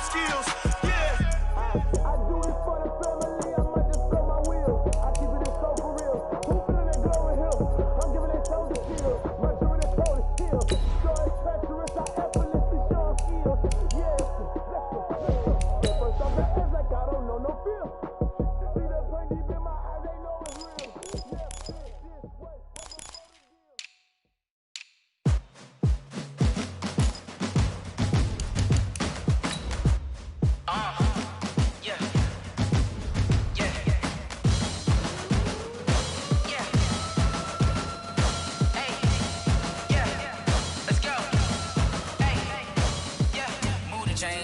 skills. Yeah. I do this for the family, I might just spell my wheels. I keep it so for real. Who feeling that glow in him? I'm giving that soldier skill. My jury that told is kill. So it's treacherous, I effortlessly show skills. Yeah, let's go. First off the edge like I don't know no fear. See that pain deep in my eyes, they know it's real. Yeah, this way.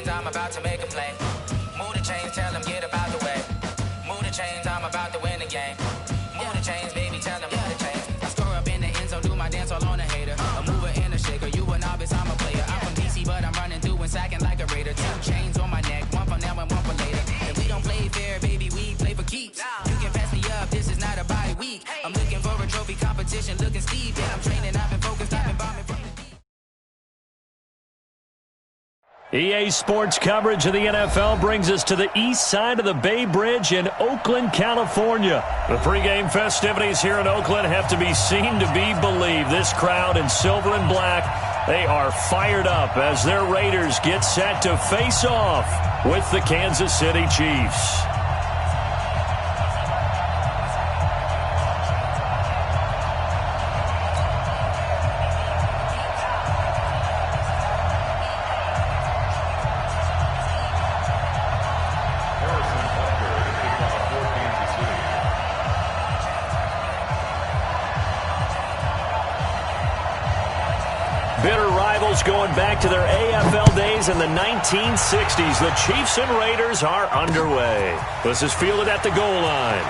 I'm about to make a play. Move the chains, tell them get about the way. Move the chains, I'm about to win the game. Move the chains, baby, tell them move the chains. I score up in the end zone, do my dance all on a hater. A mover and a shaker, you a novice, I'm a player. I'm from DC, but I'm running through and sacking like a raider. 2 chains on my neck, one for now and one for later. And we don't play fair, baby, we play for keeps. You can pass me up, this is not a bye week. I'm looking for a trophy competition, looking steep. And I'm training, I've been focused, I've been bombing from the deep. EA Sports coverage of the NFL brings us to the east side of the Bay Bridge in Oakland, California. The pregame festivities here in Oakland have to be seen to be believed. This crowd in silver and black, they are fired up as their Raiders get set to face off with the Kansas City Chiefs. Bitter rivals going back to their AFL days in the 1960s. The Chiefs and Raiders are underway. This is fielded at the goal line.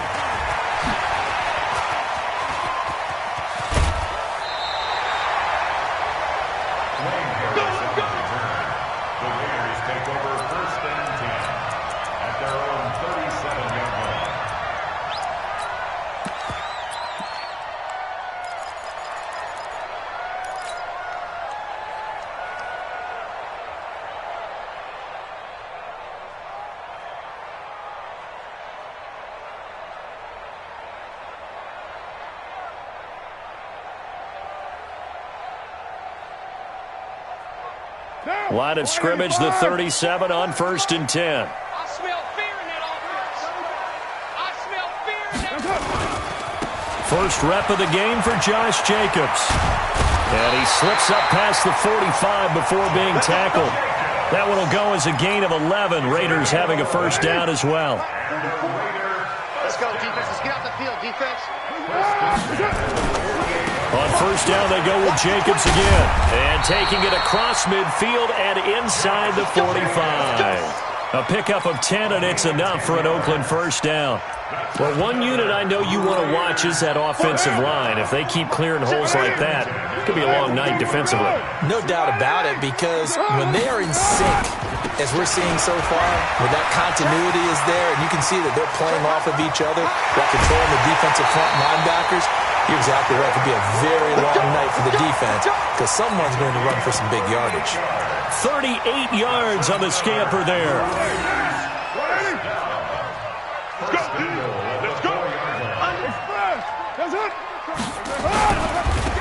The Raiders take over 1st and 10 at their own 37-yard line. Line of scrimmage, the 37 on 1st and 10. I smell fear in that offense. I smell fear in that. First rep of the game for Josh Jacobs. And he slips up past the 45 before being tackled. That one will go as a gain of 11. Raiders having a first down as well. Let's go, defense. Let's get out the field, defense. On first down, they go with Jacobs again. And taking it across midfield and inside the 45. A pickup of 10, and it's enough for an Oakland first down. Well, one unit I know you want to watch is that offensive line. If they keep clearing holes like that, it could be a long night defensively. No doubt about it, because when they are in sync, as we're seeing so far, where that continuity is there, and you can see that they're playing off of each other while controlling the defensive front linebackers, you're exactly right. It could be a very long night for the defense because someone's going to run for some big yardage. 38 yards on the scamper there.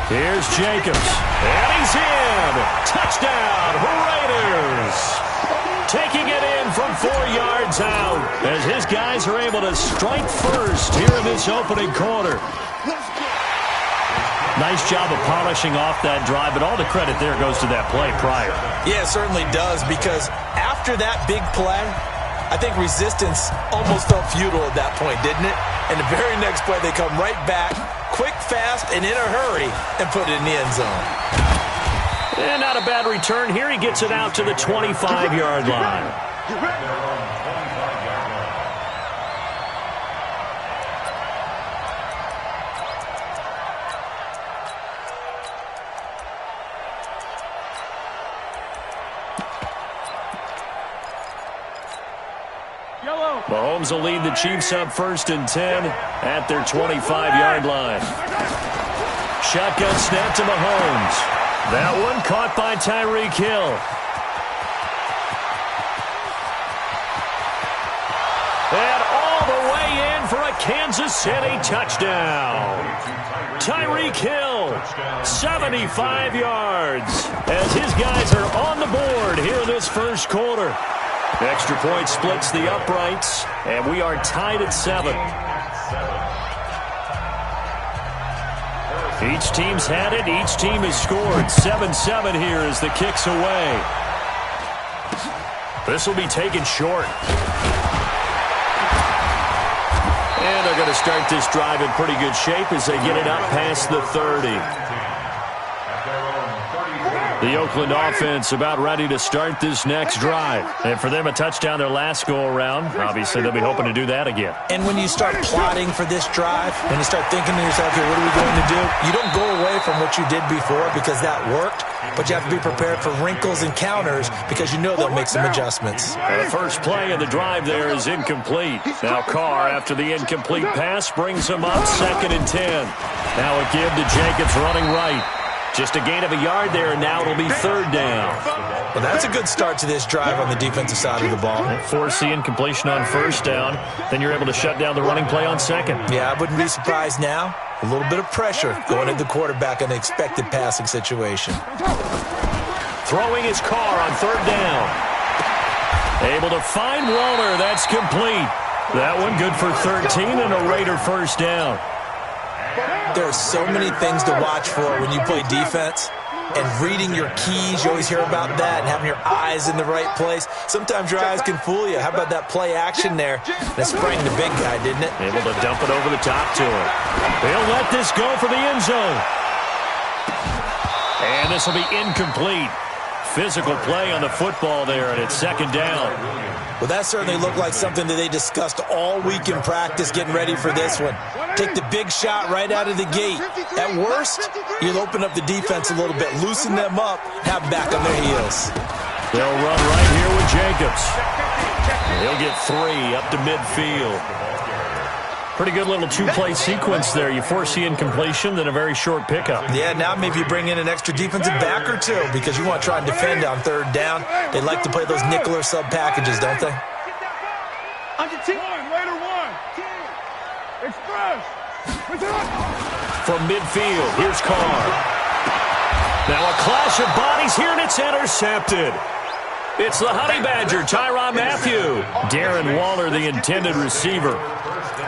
Here's Jacobs. And he's in. Touchdown, Raiders. Taking it in from 4 yards out as his guys are able to strike first here in this opening quarter. Nice job of polishing off that drive, but all the credit there goes to that play prior. Yeah, it certainly does, because after that big play, I think resistance almost felt futile at that point, didn't it? And the very next play, they come right back, quick, fast, and in a hurry, and put it in the end zone. And not a bad return here. He gets it out to the 25-yard line. Mahomes will lead the Chiefs up 1st and 10 at their 25-yard line. Shotgun snap to Mahomes. That one caught by Tyreek Hill. for a Kansas City touchdown. Tyreek Hill, 75 yards, as his guys are on the board here in this first quarter. Extra point splits the uprights, and we are tied at 7. Each team's had it. Each team has scored. 7-7 here as the kick's away. This will be taken short. And they're going to start this drive in pretty good shape as they get it up past the 30. The Oakland offense about ready to start this next drive. And for them, a touchdown their last go-around. Obviously, they'll be hoping to do that again. And when you start plotting for this drive, when you start thinking to yourself, okay, what are we going to do? You don't go away from what you did before because that worked, but you have to be prepared for wrinkles and counters because you know they'll make some adjustments. And the first play of the drive there is incomplete. Now Carr, after the incomplete pass, brings him up 2nd and 10. Now a give to Jacobs running right. Just a gain of a yard there, and now it'll be 3rd down. Well, that's a good start to this drive on the defensive side of the ball. Force the incompletion on 1st down. Then you're able to shut down the running play on 2nd. Yeah, I wouldn't be surprised now. A little bit of pressure going at the quarterback in an expected passing situation. Throwing his Carr on 3rd down. Able to find Waller. That's complete. That one good for 13 and a Raider 1st down. There are so many things to watch for when you play defense. And reading your keys, you always hear about that, and having your eyes in the right place. Sometimes your eyes can fool you. How about that play action there? That sprang the big guy, didn't it? Able to dump it over the top to him. They'll let this go for the end zone. And this will be incomplete. Physical play on the football there, and it's 2nd down. Well, that certainly looked like something that they discussed all week in practice getting ready for this one. Take the big shot right out of the gate. At worst, you'll open up the defense a little bit, loosen them up, have them back on their heels. They'll run right here with Jacobs. He'll get 3 up to midfield. Pretty good little 2-play sequence there. You force the incompletion, then a very short pickup. Yeah, now maybe you bring in an extra defensive back or two because you want to try and defend on 3rd down. They like to play those nickel or sub packages, don't they? From midfield, here's Carr. Now a clash of bodies here, and it's intercepted. It's the Honey Badger, Tyrann Mathieu. Darren Waller, the intended receiver.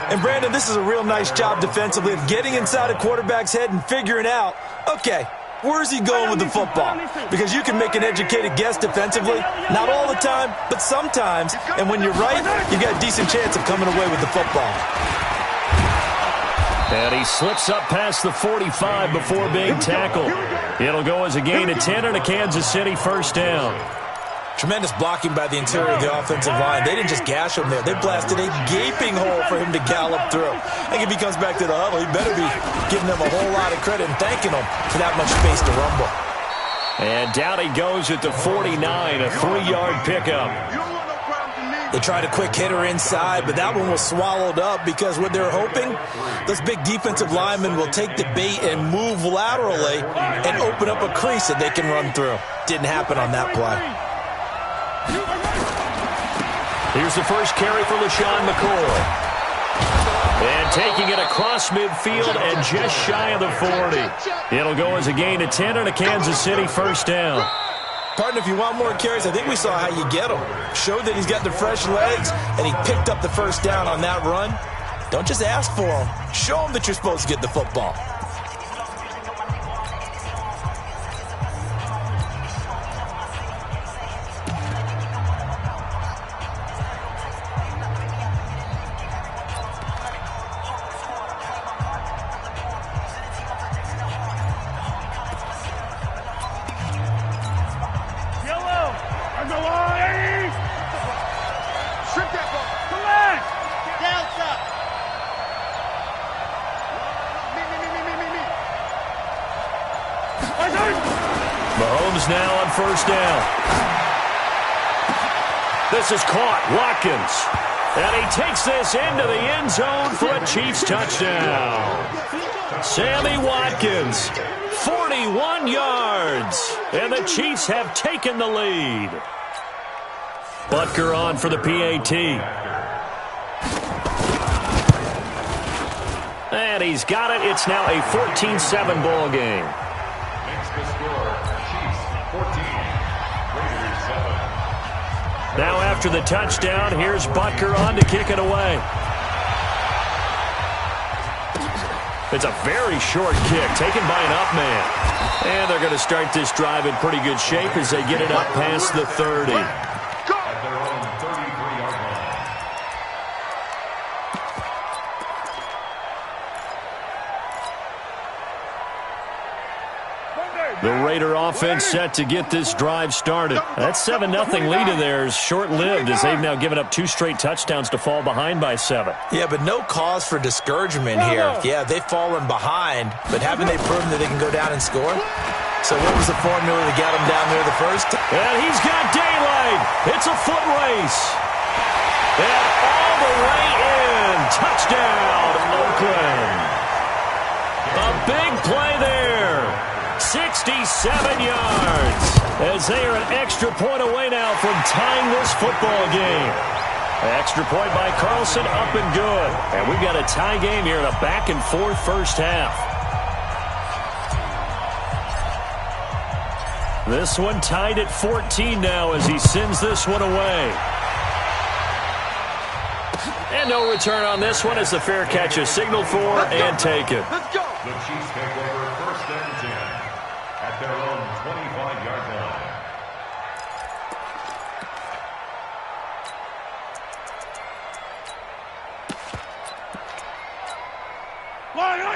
And, Brandon, this is a real nice job defensively of getting inside a quarterback's head and figuring out, okay, where's he going with the football? Because you can make an educated guess defensively, not all the time, but sometimes. And when you're right, you've got a decent chance of coming away with the football. And he slips up past the 45 before being tackled. It'll go as a gain of 10 and a Kansas City 1st down. Tremendous blocking by the interior of the offensive line. They didn't just gash him there. They blasted a gaping hole for him to gallop through. I think if he comes back to the huddle, he better be giving them a whole lot of credit and thanking them for that much space to rumble. And down he goes at the 49, a 3-yard pickup. They tried a quick hitter inside, but that one was swallowed up because what they're hoping, those big defensive linemen will take the bait and move laterally and open up a crease that they can run through. Didn't happen on that play. Here's the first carry for LaShawn McCoy. And taking it across midfield and just shy of the 40. It'll go as a gain of 10 and a Kansas City 1st down. Partner, if you want more carries, I think we saw how you get him. Showed that he's got the fresh legs, and he picked up the 1st down on that run. Don't just ask for him. Show him that you're supposed to get the football. Mahomes now on 1st down. This is caught. Watkins. And he takes this into the end zone for a Chiefs touchdown. Sammy Watkins, 41 yards. And the Chiefs have taken the lead. Butker on for the PAT. And he's got it. It's now a 14-7 ball game. Makes the score Chiefs 14, Raiders 7. Now after the touchdown, here's Butker on to kick it away. It's a very short kick taken by an up man. And they're going to start this drive in pretty good shape as they get it up past the 30. At their own 33-yard line. The Raider offense set to get this drive started. That 7-0 lead of theirs short-lived as they've now given up 2 straight touchdowns to fall behind by 7. Yeah, but no cause for discouragement here. Yeah, they've fallen behind, but haven't they proven that they can go down and score? So what was the formula to get them down there the first time? And he's got daylight. It's a foot race. And all the way in. Touchdown, Oakland. A big play there. 67 yards. As they are an extra point away now from tying this football game. Extra point by Carlson, up and good. And we've got a tie game here in a back-and-forth first half. This one tied at 14 now as he sends this one away. And no return on this one as the fair catch is signaled for and taken. Let's go. The Chiefs take over first and 10 at their own 25-yard line.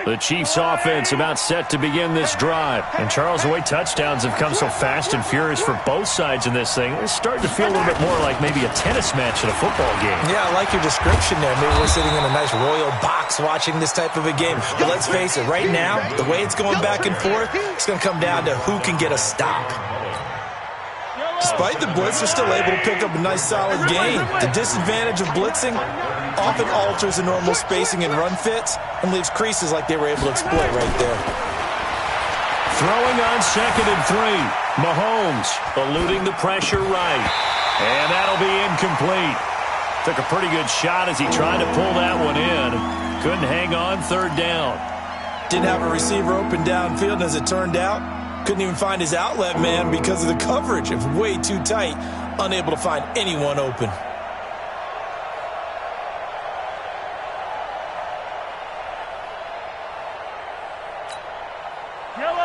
The Chiefs offense about set to begin this drive. And Charles, the way touchdowns have come so fast and furious for both sides in this thing, it's starting to feel a little bit more like maybe a tennis match in a football game. Yeah, I like your description there. Maybe we're sitting in a nice royal box watching this type of a game. But let's face it, right now, the way it's going back and forth, it's going to come down to who can get a stop. Despite the blitz, they're still able to pick up a nice solid gain. The disadvantage of blitzing often alters the normal spacing and run fits and leaves creases like they were able to exploit right there. Throwing on 2nd and 3. Mahomes eluding the pressure right. And that'll be incomplete. Took a pretty good shot as he tried to pull that one in. Couldn't hang on 3rd down. Didn't have a receiver open downfield, as it turned out. Couldn't even find his outlet man because of the coverage. It was way too tight. Unable to find anyone open.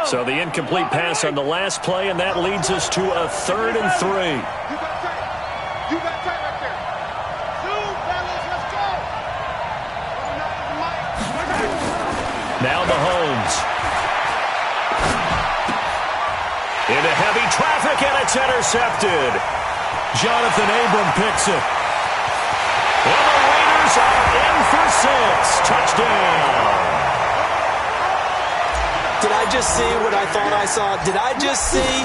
So the incomplete pass on the last play, and that leads us to a 3rd and 3. You got tight. You got tight right there. Zoom, fellas, let's go. Now Mahomes. Into heavy traffic, and it's intercepted. Jonathan Abram picks it. And the Raiders are in for 6. Touchdown. Did I just see what I thought I saw? Did I just see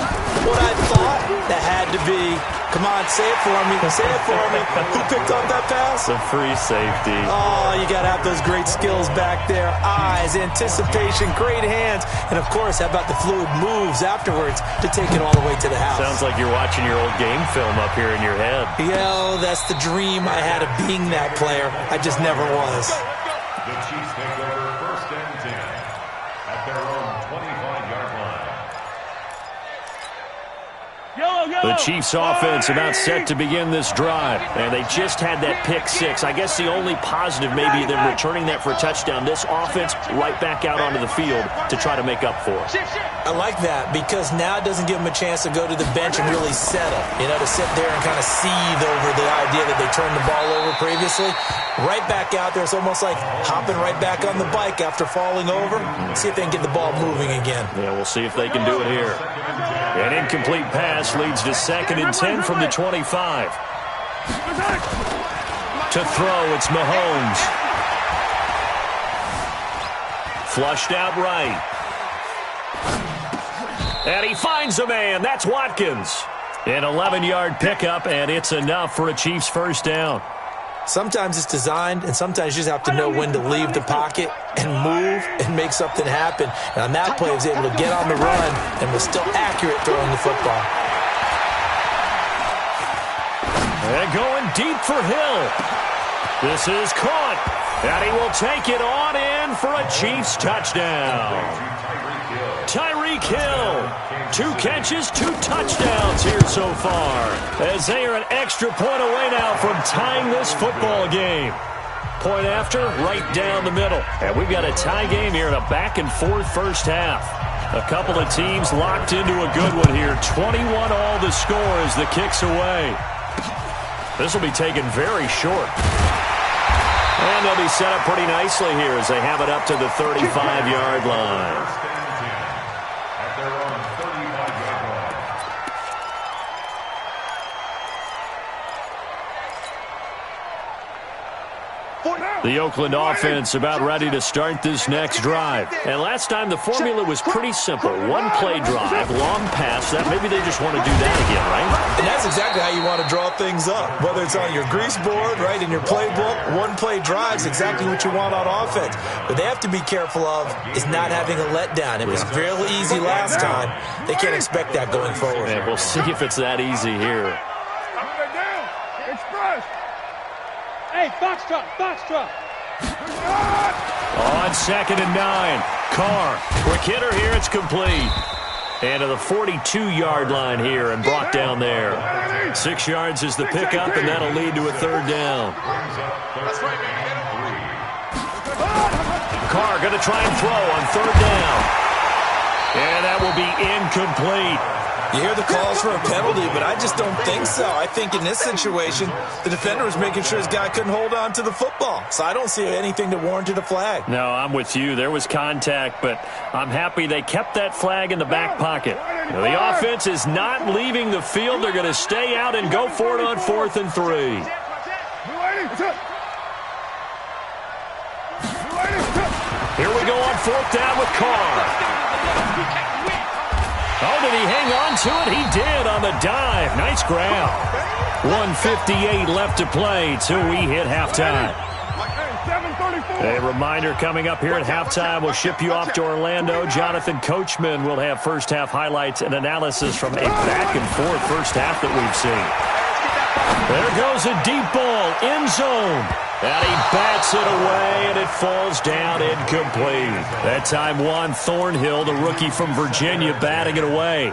what I thought? That had to be. Come on, say it for me. Say it for me. Who picked up that pass? The free safety. Oh, you got to have those great skills back there. Eyes, anticipation, great hands. And, of course, how about the fluid moves afterwards to take it all the way to the house? Sounds like you're watching your old game film up here in your head. Yo, that's the dream I had of being that player. I just never was. The Chiefs take over first and 10 at their own 25-yard line. The Chiefs offense about set to begin this drive. And they just had that pick 6. I guess the only positive maybe them returning that for a touchdown. This offense right back out onto the field to try to make up for it. I like that because now it doesn't give them a chance to go to the bench and really settle. You know, to sit there and kind of seethe over the idea that they turned the ball over previously. Right back out there. It's almost like hopping right back on the bike after falling over. See if they can get the ball moving again. Yeah, we'll see if they can do it here. An incomplete pass leads to 2nd and 10 from the 25. To throw, it's Mahomes. Flushed out right. And he finds a man. That's Watkins. An 11-yard pickup, and it's enough for a Chiefs first down. Sometimes it's designed, and sometimes you just have to know when to leave the pocket and move and make something happen. And on that play, he was able to get on the run and was still accurate throwing the football. And going deep for Hill. This is caught. And he will take it on in for a Chiefs touchdown. Tyreek Hill, 2 catches, 2 touchdowns here so far, as they are an extra point away now from tying this football game. Point after, right down the middle. And we've got a tie game here in a back-and-forth first half. A couple of teams locked into a good one here. 21 all the score as the kick's away. This will be taken very short. And they'll be set up pretty nicely here as they have it up to the 35-yard line. The Oakland offense about ready to start this next drive. And last time the formula was pretty simple. 1-play drive, long pass. That maybe they just want to do that again, right? And that's exactly how you want to draw things up. Whether it's on your grease board, right, in your playbook, 1-play drive is exactly what you want on offense. But they have to be careful of is not having a letdown. It was fairly easy last time. They can't expect that going forward. And we'll see if it's that easy here. Hey, foxtrot, foxtrot. On 2nd and 9. Carr, quick hitter here, it's complete. And to the 42-yard line here and brought down there. 6 yards is the pickup, and that'll lead to a 3rd down. Carr going to try and throw on 3rd down. And that will be incomplete. You hear the calls for a penalty, but I just don't think so. I think in this situation, the defender was making sure his guy couldn't hold on to the football. So I don't see anything that warranted a flag. No, I'm with you. There was contact, but I'm happy they kept that flag in the back pocket. Now, the offense is not leaving the field. They're going to stay out and go for it on 4th and 3. Here we go on 4th down with Carr. Oh, did he hang on to it? He did on the dive. Nice grab. 1:58 left to play till we hit halftime. A reminder coming up here at halftime. We'll ship you off to Orlando. Jonathan Coachman will have first-half highlights and analysis from a back-and-forth first half that we've seen. There goes a deep ball, end zone. And he bats it away, and it falls down incomplete. That time, Juan Thornhill, the rookie from Virginia, batting it away.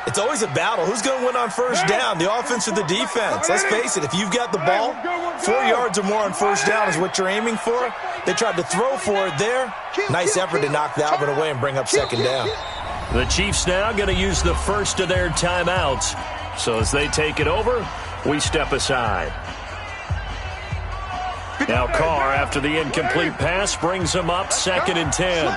It's always a battle. Who's going to win on first down, the offense or the defense? Let's face it, if you've got the ball, 4 yards or more on first down is what you're aiming for. They tried to throw for it there. Nice effort to knock that one away and bring up 2nd down. The Chiefs now going to use the first of their timeouts. So as they take it over, we step aside. Now Carr, after the incomplete pass, brings him up 2nd and 10.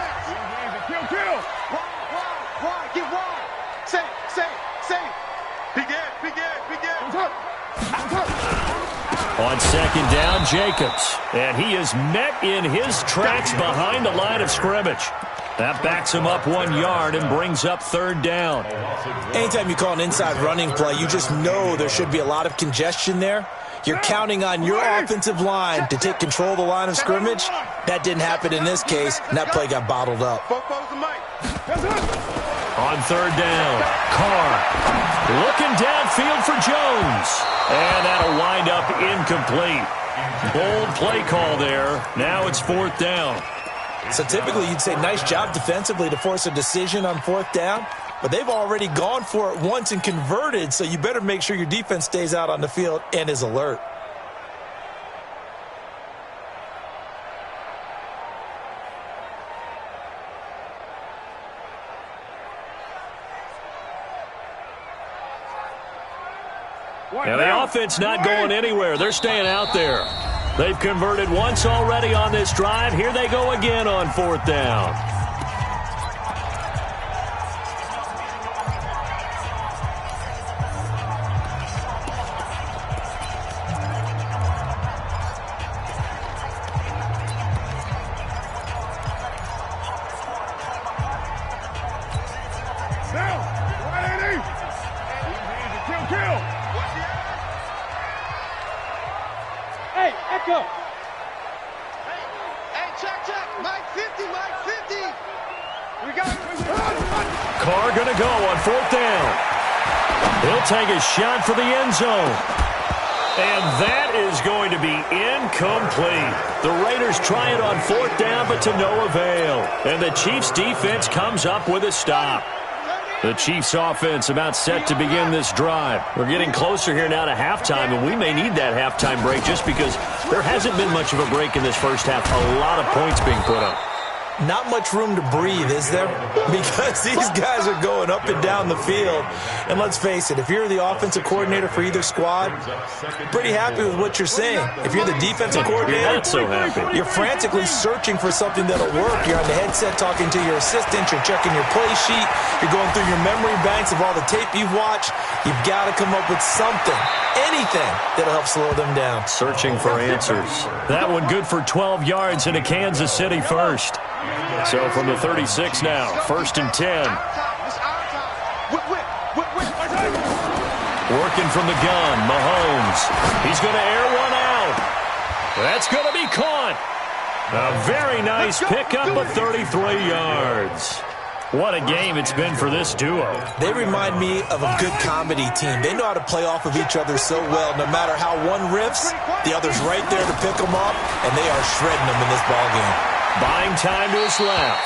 On 2nd down, Jacobs. And he is met in his tracks behind the line of scrimmage. That backs him up 1 yard and brings up 3rd down. Anytime you call an inside running play, you just know there should be a lot of congestion there. You're counting on your offensive line to take control of the line of scrimmage. That didn't happen in this case, and that play got bottled up. On 3rd down, Carr looking downfield for Jones. And that'll wind up incomplete. Bold play call there. Now it's 4th down. So typically you'd say nice job defensively to force a decision on 4th down. But they've already gone for it once and converted, so you better make sure your defense stays out on the field and is alert. Now the offense not going anywhere. They're staying out there. They've converted once already on this drive. Here they go again on 4th down. Hey, Echo. Hey, check. Mike 50. We got Carr going to go on 4th down. He'll take a shot for the end zone. And that is going to be incomplete. The Raiders try it on 4th down, but to no avail. And the Chiefs' defense comes up with a stop. The Chiefs' offense about set to begin this drive. We're getting closer here now to halftime, and we may need that halftime break just because there hasn't been much of a break in this first half. A lot of points being put up. Not much room to breathe, is there? Because these guys are going up and down the field. And let's face it, if you're the offensive coordinator for either squad, pretty happy with what you're seeing. If you're the defensive coordinator, you're not so happy. You're frantically searching for something that'll work. You're on the headset talking to your assistant. You're checking your play sheet. You're going through your memory banks of all the tape you've watched. You've got to come up with something, anything that'll help slow them down. Searching for answers. That one good for 12 yards into Kansas City first. So from the 36 now, 1st and 10. Working from the gun, Mahomes. He's going to air one out. That's going to be caught. A very nice pickup of 33 yards. What a game it's been for this duo. They remind me of a good comedy team. They know how to play off of each other so well. No matter how one riffs, the other's right there to pick them up, and they are shredding them in this ballgame. Buying time to his left.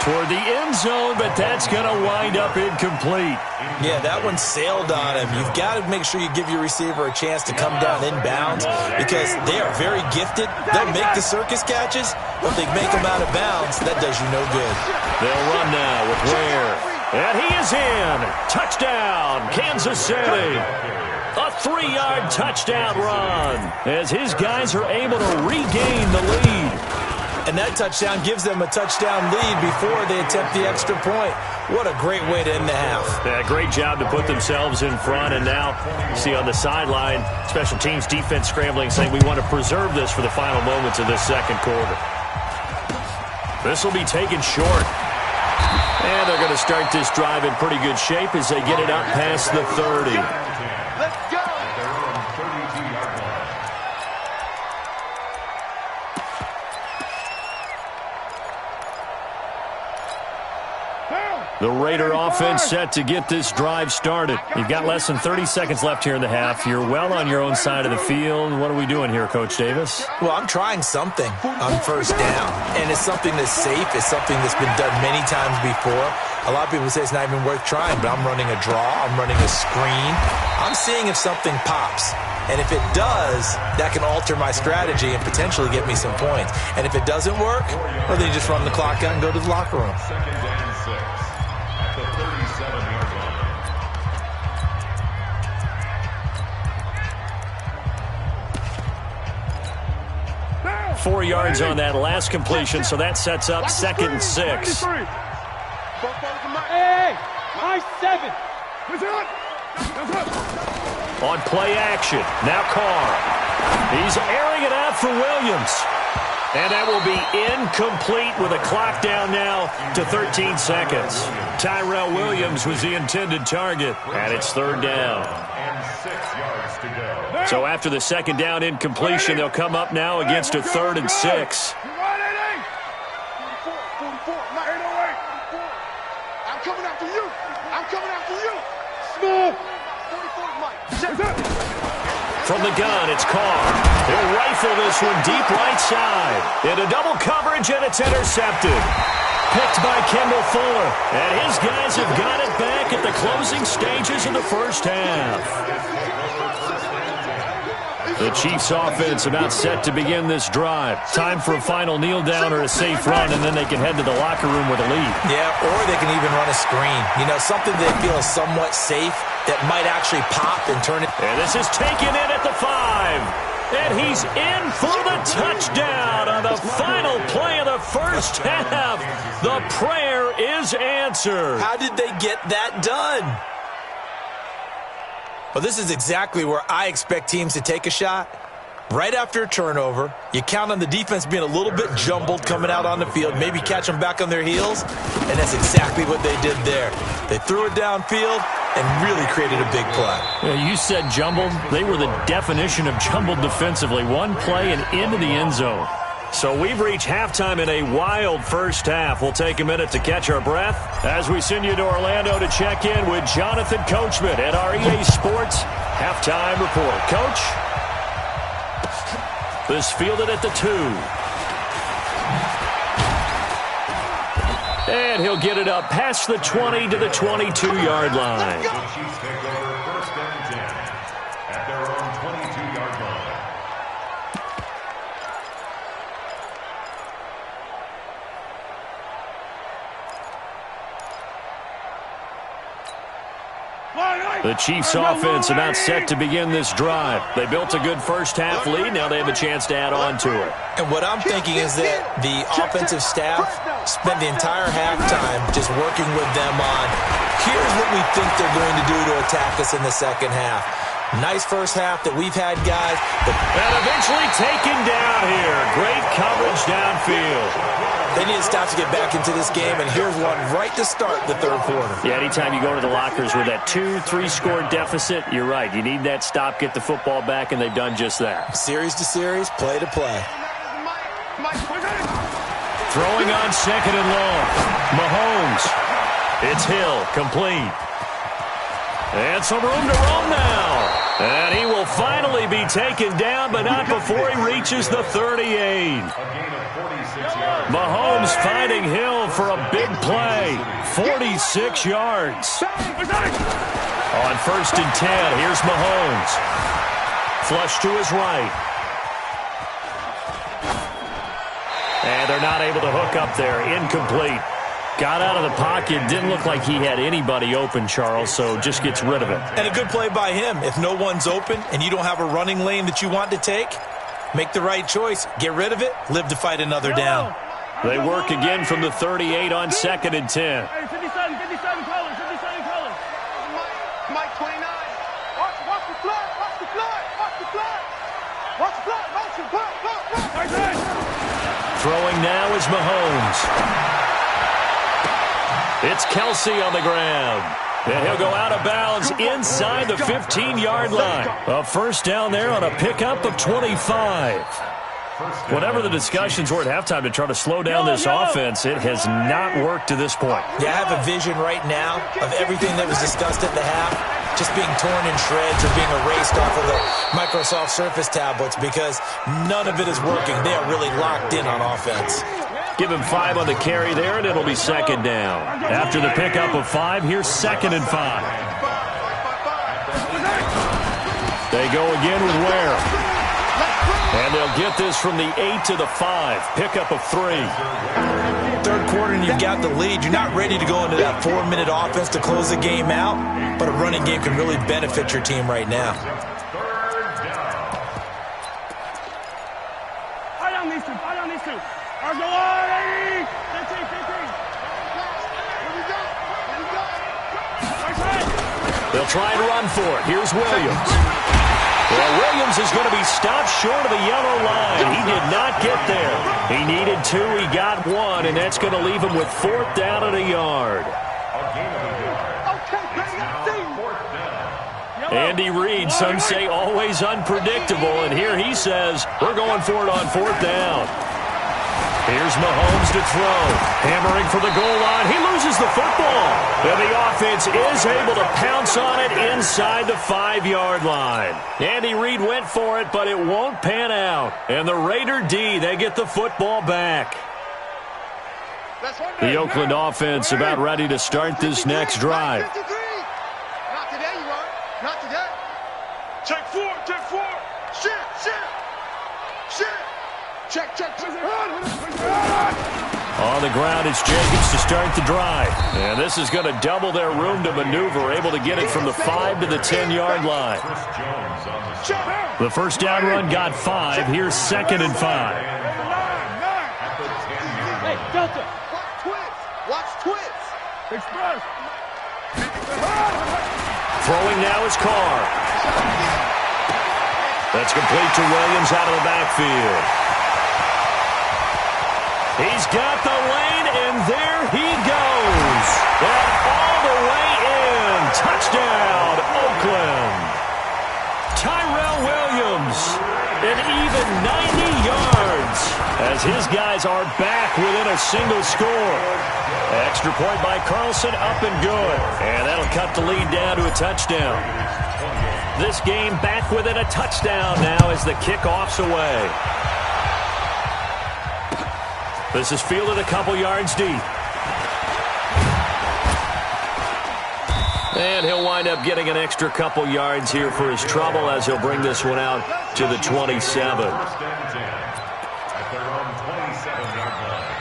Toward the end zone, but that's going to wind up incomplete. Yeah, that one sailed on him. You've got to make sure you give your receiver a chance to come down inbounds because they are very gifted. They'll make the circus catches, but if they make them out of bounds, that does you no good. They'll run now with Ware. And he is in. Touchdown, Kansas City. A 3-yard touchdown run as his guys are able to regain the lead. And that touchdown gives them a touchdown lead before they attempt the extra point. What a great way to end the half. Yeah, great job to put themselves in front. And now you see on the sideline, special teams defense scrambling, saying we want to preserve this for the final moments of this second quarter. This will be taken short. And they're going to start this drive in pretty good shape as they get it up past the 30. Let's go. The Raider offense set to get this drive started. You've got less than 30 seconds left here in the half. You're well on your own side of the field. What are we doing here, Coach Davis? Well, I'm trying something on first down, and it's something that's safe. It's something that's been done many times before. A lot of people say it's not even worth trying, but I'm running a draw. I'm running a screen. I'm seeing if something pops. And if it does, that can alter my strategy and potentially get me some points. And if it doesn't work, well, then you just run the clock out and go to the locker room. 2nd and 6 at the 37-yard line. 4 yards on that last completion, so that sets up 2nd and 6. Hey, nice 7. On play action, now Carr. He's airing it out for Williams. And that will be incomplete with a clock down now to 13 seconds. Tyrell Williams was the intended target, and it's 3rd down. And 6 yards to go. So after the 2nd down incompletion, they'll come up now against a 3rd and 6. 44, Mike. 808. I'm coming after you. I'm coming after you. Smooth. 44, Mike. From the gun, it's Carr. He'll rifle this one deep right side. Into double coverage, and it's intercepted. Picked by Kendall Fuller. And his guys have got it back at the closing stages of the first half. The Chiefs offense about set to begin this drive. Time for a final kneel down or a safe run, and then they can head to the locker room with a lead. Yeah, or they can even run a screen. You know, something they feel is somewhat safe that might actually pop and turn it. And this is taken in at the 5. And he's in for the touchdown on the final play of the first half. The prayer is answered. How did they get that done? Well, this is exactly where I expect teams to take a shot. Right after a turnover, you count on the defense being a little bit jumbled coming out on the field, maybe catch them back on their heels, and that's exactly what they did there. They threw it downfield and really created a big play. Yeah, you said jumbled. They were the definition of jumbled defensively. One play and into the end zone. So we've reached halftime in a wild first half. We'll take a minute to catch our breath as we send you to Orlando to check in with Jonathan Coachman at our EA Sports Halftime Report. Coach? This fielded at the 2. And he'll get it up past the 20 to the 22-yard line. The Chiefs take over first and 10 at their own 22-yard line. The Chiefs offense about set to begin this drive. They built a good first-half lead. Now they have a chance to add on to it. And what I'm thinking is that the offensive staff spent the entire halftime just working with them on, here's what we think they're going to do to attack us in the second half. Nice first half that we've had, guys. And eventually taken down here. Great coverage downfield. They need to stop to get back into this game, and here's one right to start the third quarter. Yeah, anytime you go to the lockers with that 2-3 score deficit, you're right. You need that stop, get the football back, and they've done just that. Series to series, play to play. Throwing on second and long. Mahomes. It's Hill, complete. And some room to roam now. And he will finally be taken down, but not before he reaches the 38. Mahomes finding Hill for a big play. 46 yards. On first and 10, here's Mahomes. Flush to his right. And they're not able to hook up there. Incomplete. Got out of the pocket. Didn't look like he had anybody open, Charles, so just gets rid of it. And a good play by him. If no one's open and you don't have a running lane that you want to take, make the right choice. Get rid of it. Live to fight another down. They work again from the 38 on second and 10. Hey, 57 colors, 57 colors. Mike 29. Watch the flood, watch the flood, watch the flood. Watch the flood, watch the flood. Throwing now is Mahomes. It's Kelsey on the ground. And he'll go out of bounds inside the 15-yard line. A first down there on a pickup of 25. Whatever the discussions were at halftime to try to slow down this offense, it has not worked to this point. Yeah, I have a vision right now of everything that was discussed at the half just being torn in shreds or being erased off of the Microsoft Surface tablets because none of it is working. They are really locked in on offense. Give him 5 on the carry there, and it'll be second down. After the pickup of 5, here's second and 5. They go again with Ware. And they'll get this from the 8 to the 5. Pickup of 3. Third quarter and you've got the lead. You're not ready to go into that 4-minute offense to close the game out, but a running game can really benefit your team right now. Fire down these two, fire down these two. Argolari! 15. They'll try and run for it. Here's Williams. Well, Williams is going to be stopped short of the yellow line. He did not get there. He needed 2. He got 1, and that's going to leave him with 4th down and a yard. Andy Reid, some say always unpredictable, and here he says, we're going for it on 4th down. Here's Mahomes to throw. Hammering for the goal line. He loses the football. And the offense is able to pounce on it inside the 5-yard line. Andy Reid went for it, but it won't pan out. And the Raider D, they get the football back. The Oakland offense about ready to start this next drive. Not today, you are. Not today. Check 4. Shit. Check. On the ground, it's Jacobs to start the drive. And this is going to double their room to maneuver, able to get it from the 5 to the 10-yard line. The first down run got 5. Here's second and 5. Hey, Delta. Watch twits. Express. Throwing now is Carr. That's complete to Williams out of the backfield. He's got the lane, and there he goes. And all the way in. Touchdown, Oakland. Tyrell Williams, an even 90 yards, as his guys are back within a single score. Extra point by Carlson, up and good. And that'll cut the lead down to a touchdown. This game back within a touchdown now as the kickoff's away. This is fielded a couple yards deep. And he'll wind up getting an extra couple yards here for his trouble as he'll bring this one out to the 27. First and 10 at their own 27-yard line.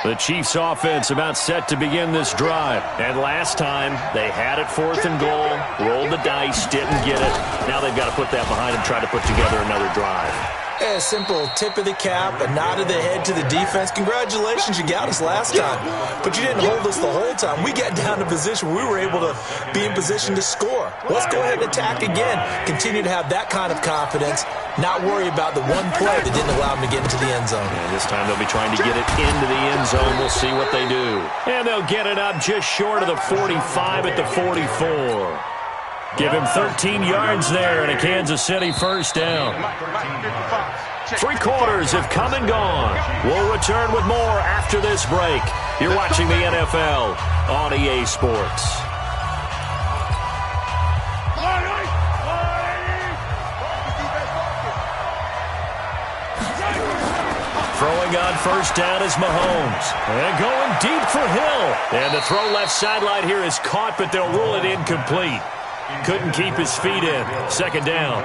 The Chiefs offense about set to begin this drive. And last time, they had it 4th and goal, rolled the dice, didn't get it. Now they've got to put that behind and try to put together another drive. A simple tip of the cap, a nod of the head to the defense. Congratulations, you got us last time. But you didn't hold us the whole time. We got down to position where we were able to be in position to score. Let's go ahead and attack again. Continue to have that kind of confidence. Not worry about the one play that didn't allow them to get into the end zone. And this time they'll be trying to get it into the end zone. We'll see what they do. And they'll get it up just short of the 45 at the 44. Give him 13 yards there and a Kansas City first down. 3 quarters have come and gone. We'll return with more after this break. You're watching the NFL on EA Sports. Throwing on first down is Mahomes. And going deep for Hill. And the throw left sideline here is caught, but they'll rule it incomplete. Couldn't keep his feet in. Second down.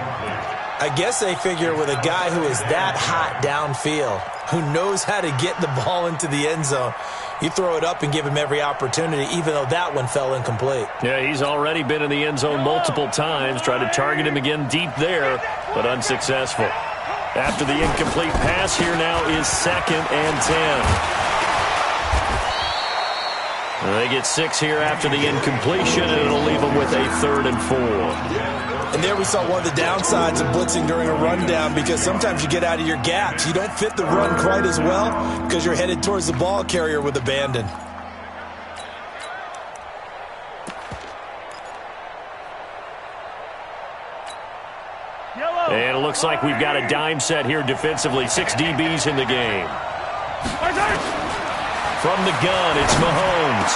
I guess they figure with a guy who is that hot downfield, who knows how to get the ball into the end zone, you throw it up and give him every opportunity, even though that one fell incomplete. Yeah, he's already been in the end zone multiple times. Tried to target him again deep there, but unsuccessful. After the incomplete pass, here now is 2nd and 10. They get 6 here after the incompletion, and it'll leave them with a 3rd and 4. And there we saw one of the downsides of blitzing during a rundown, because sometimes you get out of your gaps. You don't fit the run quite as well because you're headed towards the ball carrier with abandon. And it looks like we've got a dime set here defensively. 6 DBs in the game. From the gun, it's Mahomes.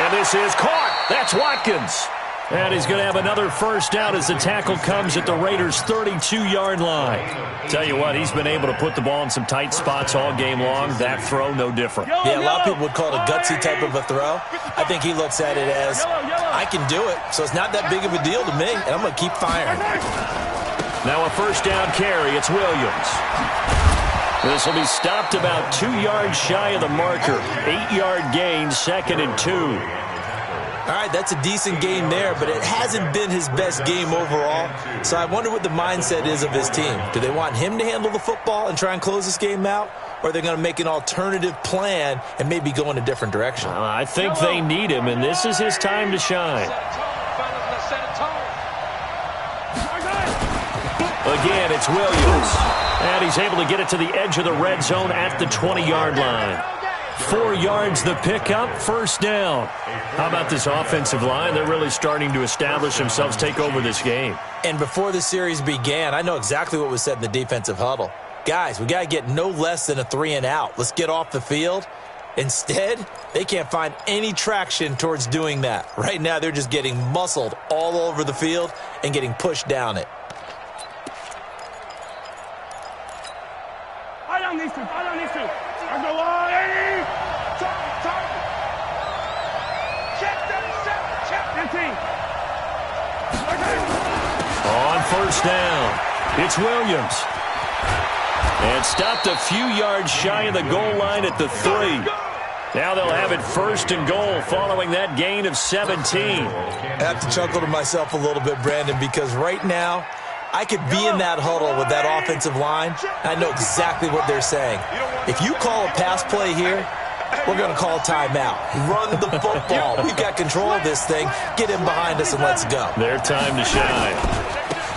And this is caught. That's Watkins. And he's going to have another first down as the tackle comes at the Raiders' 32-yard line. Tell you what, he's been able to put the ball in some tight spots all game long. That throw, no different. Yeah, a lot of people would call it a gutsy type of a throw. I think he looks at it as, I can do it, so it's not that big of a deal to me, and I'm going to keep firing. Now a first down carry. It's Williams. This will be stopped about 2 yards shy of the marker. 8-yard gain, 2nd and 2. All right, that's a decent game there, but it hasn't been his best game overall. So I wonder what the mindset is of his team. Do they want him to handle the football and try and close this game out? Or are they going to make an alternative plan and maybe go in a different direction? I think they need him, and this is his time to shine. Again, it's Williams. And he's able to get it to the edge of the red zone at the 20-yard line. 4 yards the pickup, first down. How about this offensive line? They're really starting to establish themselves, take over this game. And before the series began, I know exactly what was said in the defensive huddle. Guys, we got to get no less than a 3 and out. Let's get off the field. Instead, they can't find any traction towards doing that. Right now, they're just getting muscled all over the field and getting pushed down it. I don't need to. I go on. Check 15. On first down, it's Williams. And stopped a few yards shy of the goal line at the 3. Now they'll have it 1st and goal following that gain of 17. I have to chuckle to myself a little bit, Brandon, because right now, I could be in that huddle with that offensive line. I know exactly what they're saying. If you call a pass play here, we're going to call timeout. Run the football. We've got control of this thing. Get him behind us and let's go. Their time to shine.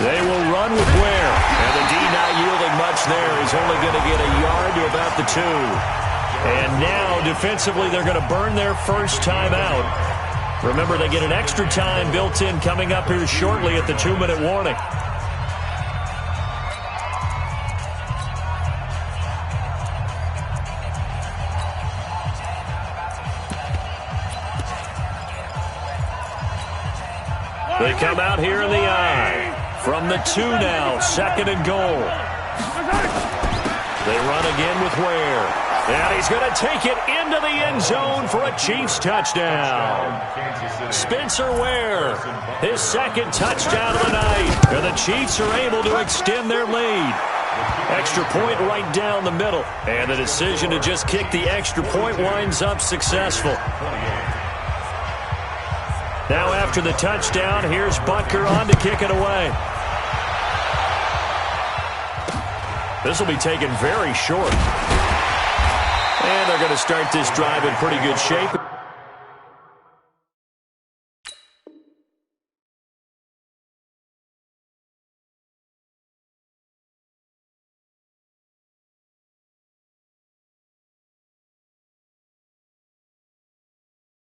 They will run with Ware. And the D not yielding much there. He's only going to get a yard to about the 2. And now, defensively, they're going to burn their first timeout. Remember, they get an extra time built in coming up here shortly at the 2-minute warning. They come out here in the I. From the 2 now, 2nd and goal. They run again with Ware. And he's going to take it into the end zone for a Chiefs touchdown. Spencer Ware, his 2nd touchdown of the night. And the Chiefs are able to extend their lead. Extra point right down the middle. And the decision to just kick the extra point winds up successful. Now after the touchdown, here's Butker on to kick it away. This will be taken very short. And they're going to start this drive in pretty good shape.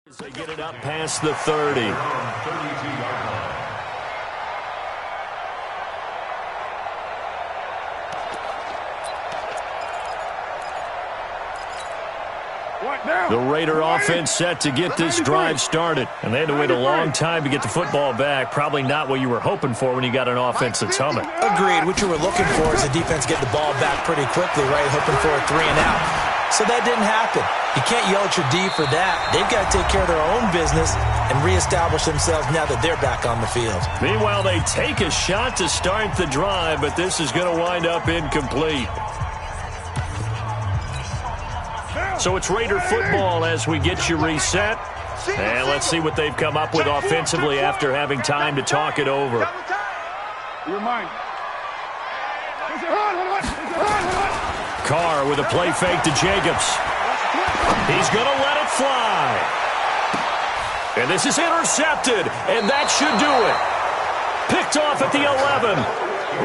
As they get it up past the 30. The Raider offense set to get this drive started. And they had to wait a long time to get the football back. Probably not what you were hoping for when you got an offense that's humming. Agreed. What you were looking for is the defense get the ball back pretty quickly, right? Hoping for a 3 and out. So that didn't happen. You can't yell at your D for that. They've got to take care of their own business and reestablish themselves now that they're back on the field. Meanwhile, they take a shot to start the drive, but this is going to wind up incomplete. So it's Raider football as we get you reset. And let's see what they've come up with offensively after having time to talk it over. Carr with a play fake to Jacobs. He's going to let it fly. And this is intercepted, and that should do it. Picked off at the 11.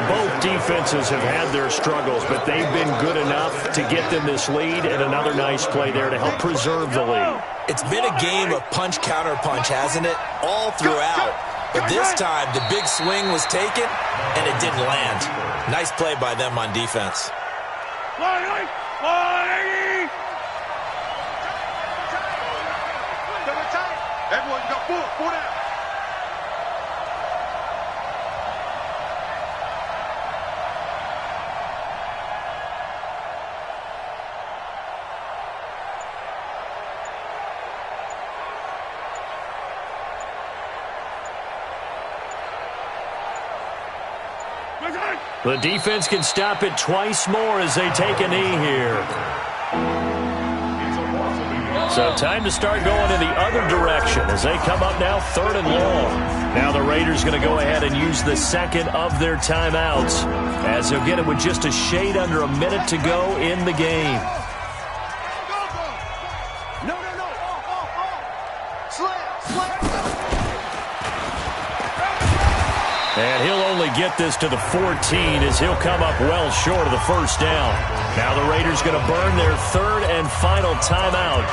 Both defenses have had their struggles, but they've been good enough to get them this lead, and another nice play there to help preserve the lead. It's been a game of punch-counter-punch, hasn't it? All throughout. But this time, the big swing was taken, and it didn't land. Nice play by them on defense. Everyone got four down. The defense can stop it twice more as they take a knee here. So time to start going in the other direction as they come up now 3rd and long. Now the Raiders going to go ahead and use the 2nd of their timeouts as they'll get it with just a shade under a minute to go in the game. And he'll only get this to the 14 as he'll come up well short of the first down. Now the Raiders going to burn their 3rd and final timeout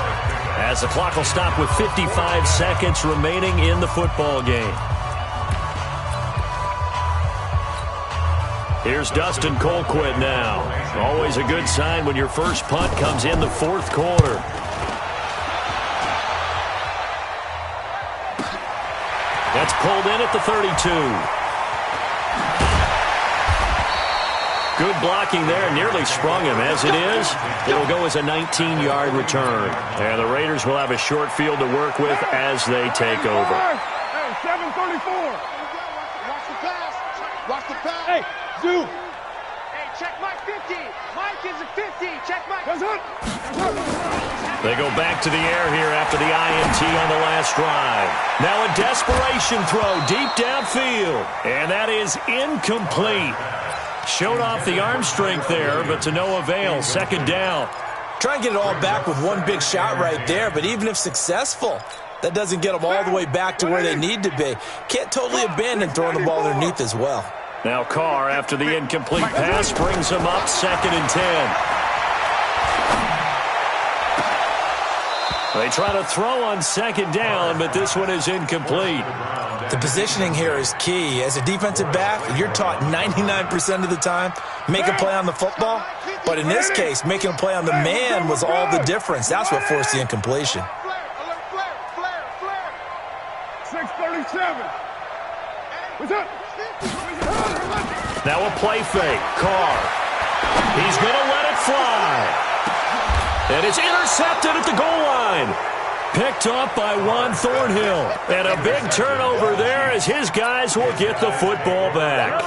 as the clock will stop with 55 seconds remaining in the football game. Here's Dustin Colquitt now. Always a good sign when your first punt comes in the 4th quarter. That's pulled in at the 32. Good blocking there, nearly sprung him. As it is, it'll go as a 19-yard return. And the Raiders will have a short field to work with as they take over. Hey, 7:34. Watch the pass. Watch the pass. Hey, Zoo. Hey, check Mike 50. Mike is a 50. Check Mike. They go back to the air here after the INT on the last drive. Now a desperation throw deep downfield. And that is incomplete. Showed off the arm strength there, but to no avail. 2nd down. Try and get it all back with one big shot right there, but even if successful, that doesn't get them all the way back to where they need to be. Can't totally abandon throwing the ball underneath as well. Now Carr, after the incomplete pass, brings him up 2nd and 10. They try to throw on 2nd down, but this one is incomplete. The positioning here is key. As a defensive back, you're taught 99% of the time, make a play on the football. But in this case, making a play on the man was all the difference. That's what forced the incompletion. 6:37. Now a play fake. Carr. He's going to let it fly. And it's intercepted at the goal line. Picked off by Juan Thornhill. And a big turnover there as his guys will get the football back.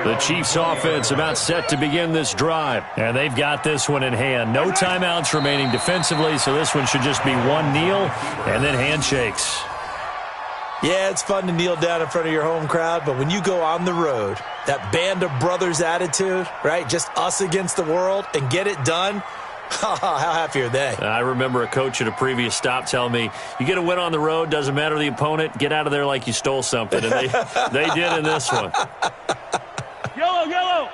The Chiefs offense about set to begin this drive. And they've got this one in hand. No timeouts remaining defensively, so this one should just be one kneel and then handshakes. Yeah, it's fun to kneel down in front of your home crowd, but when you go on the road, that band of brothers attitude, right, just us against the world, and get it done, how happy are they? I remember a coach at a previous stop telling me, you get a win on the road, doesn't matter the opponent, get out of there like you stole something, and they did in this one. Yellow, yellow.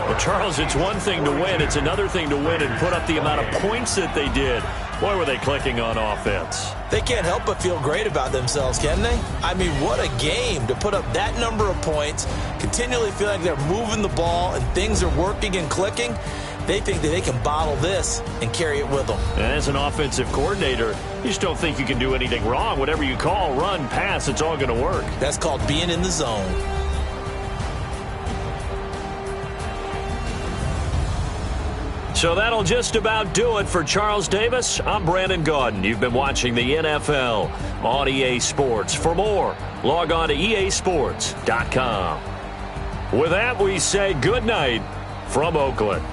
Well, Charles, it's one thing to win. It's another thing to win and put up the amount of points that they did. Boy, were they clicking on offense. They can't help but feel great about themselves, can they? I mean, what a game to put up that number of points, continually feel like they're moving the ball and things are working and clicking. They think that they can bottle this and carry it with them. And as an offensive coordinator, you just don't think you can do anything wrong. Whatever you call, run, pass, it's all going to work. That's called being in the zone. So that'll just about do it for Charles Davis. I'm Brandon Gaudin. You've been watching the NFL on EA Sports. For more, log on to easports.com. With that, we say good night from Oakland.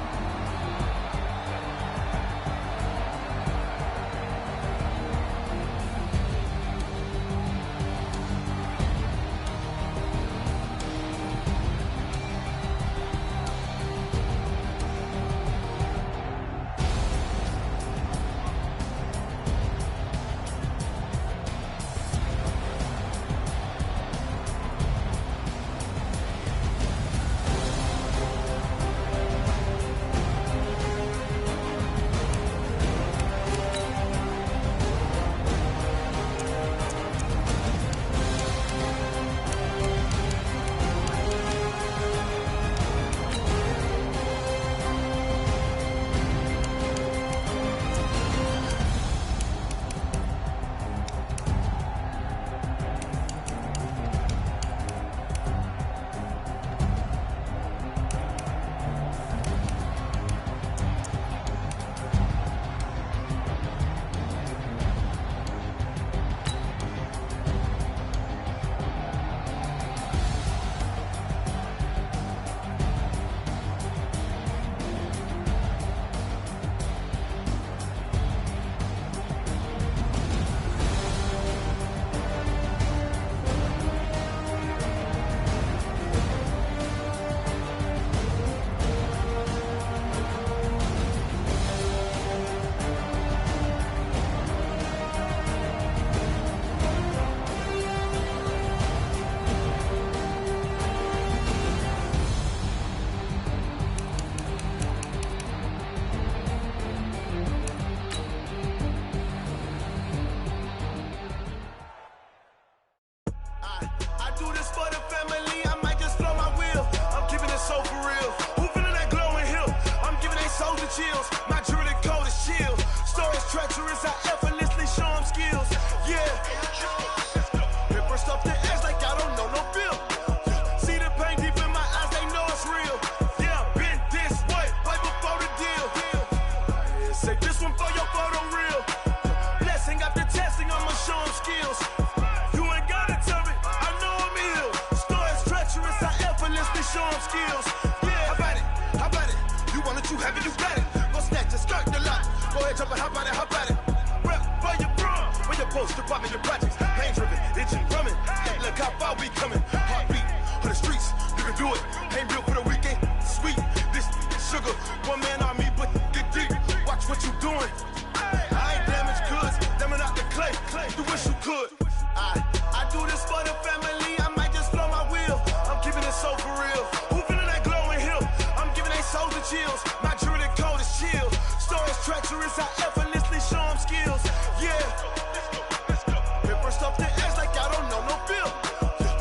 First off the edge like I don't know no feel.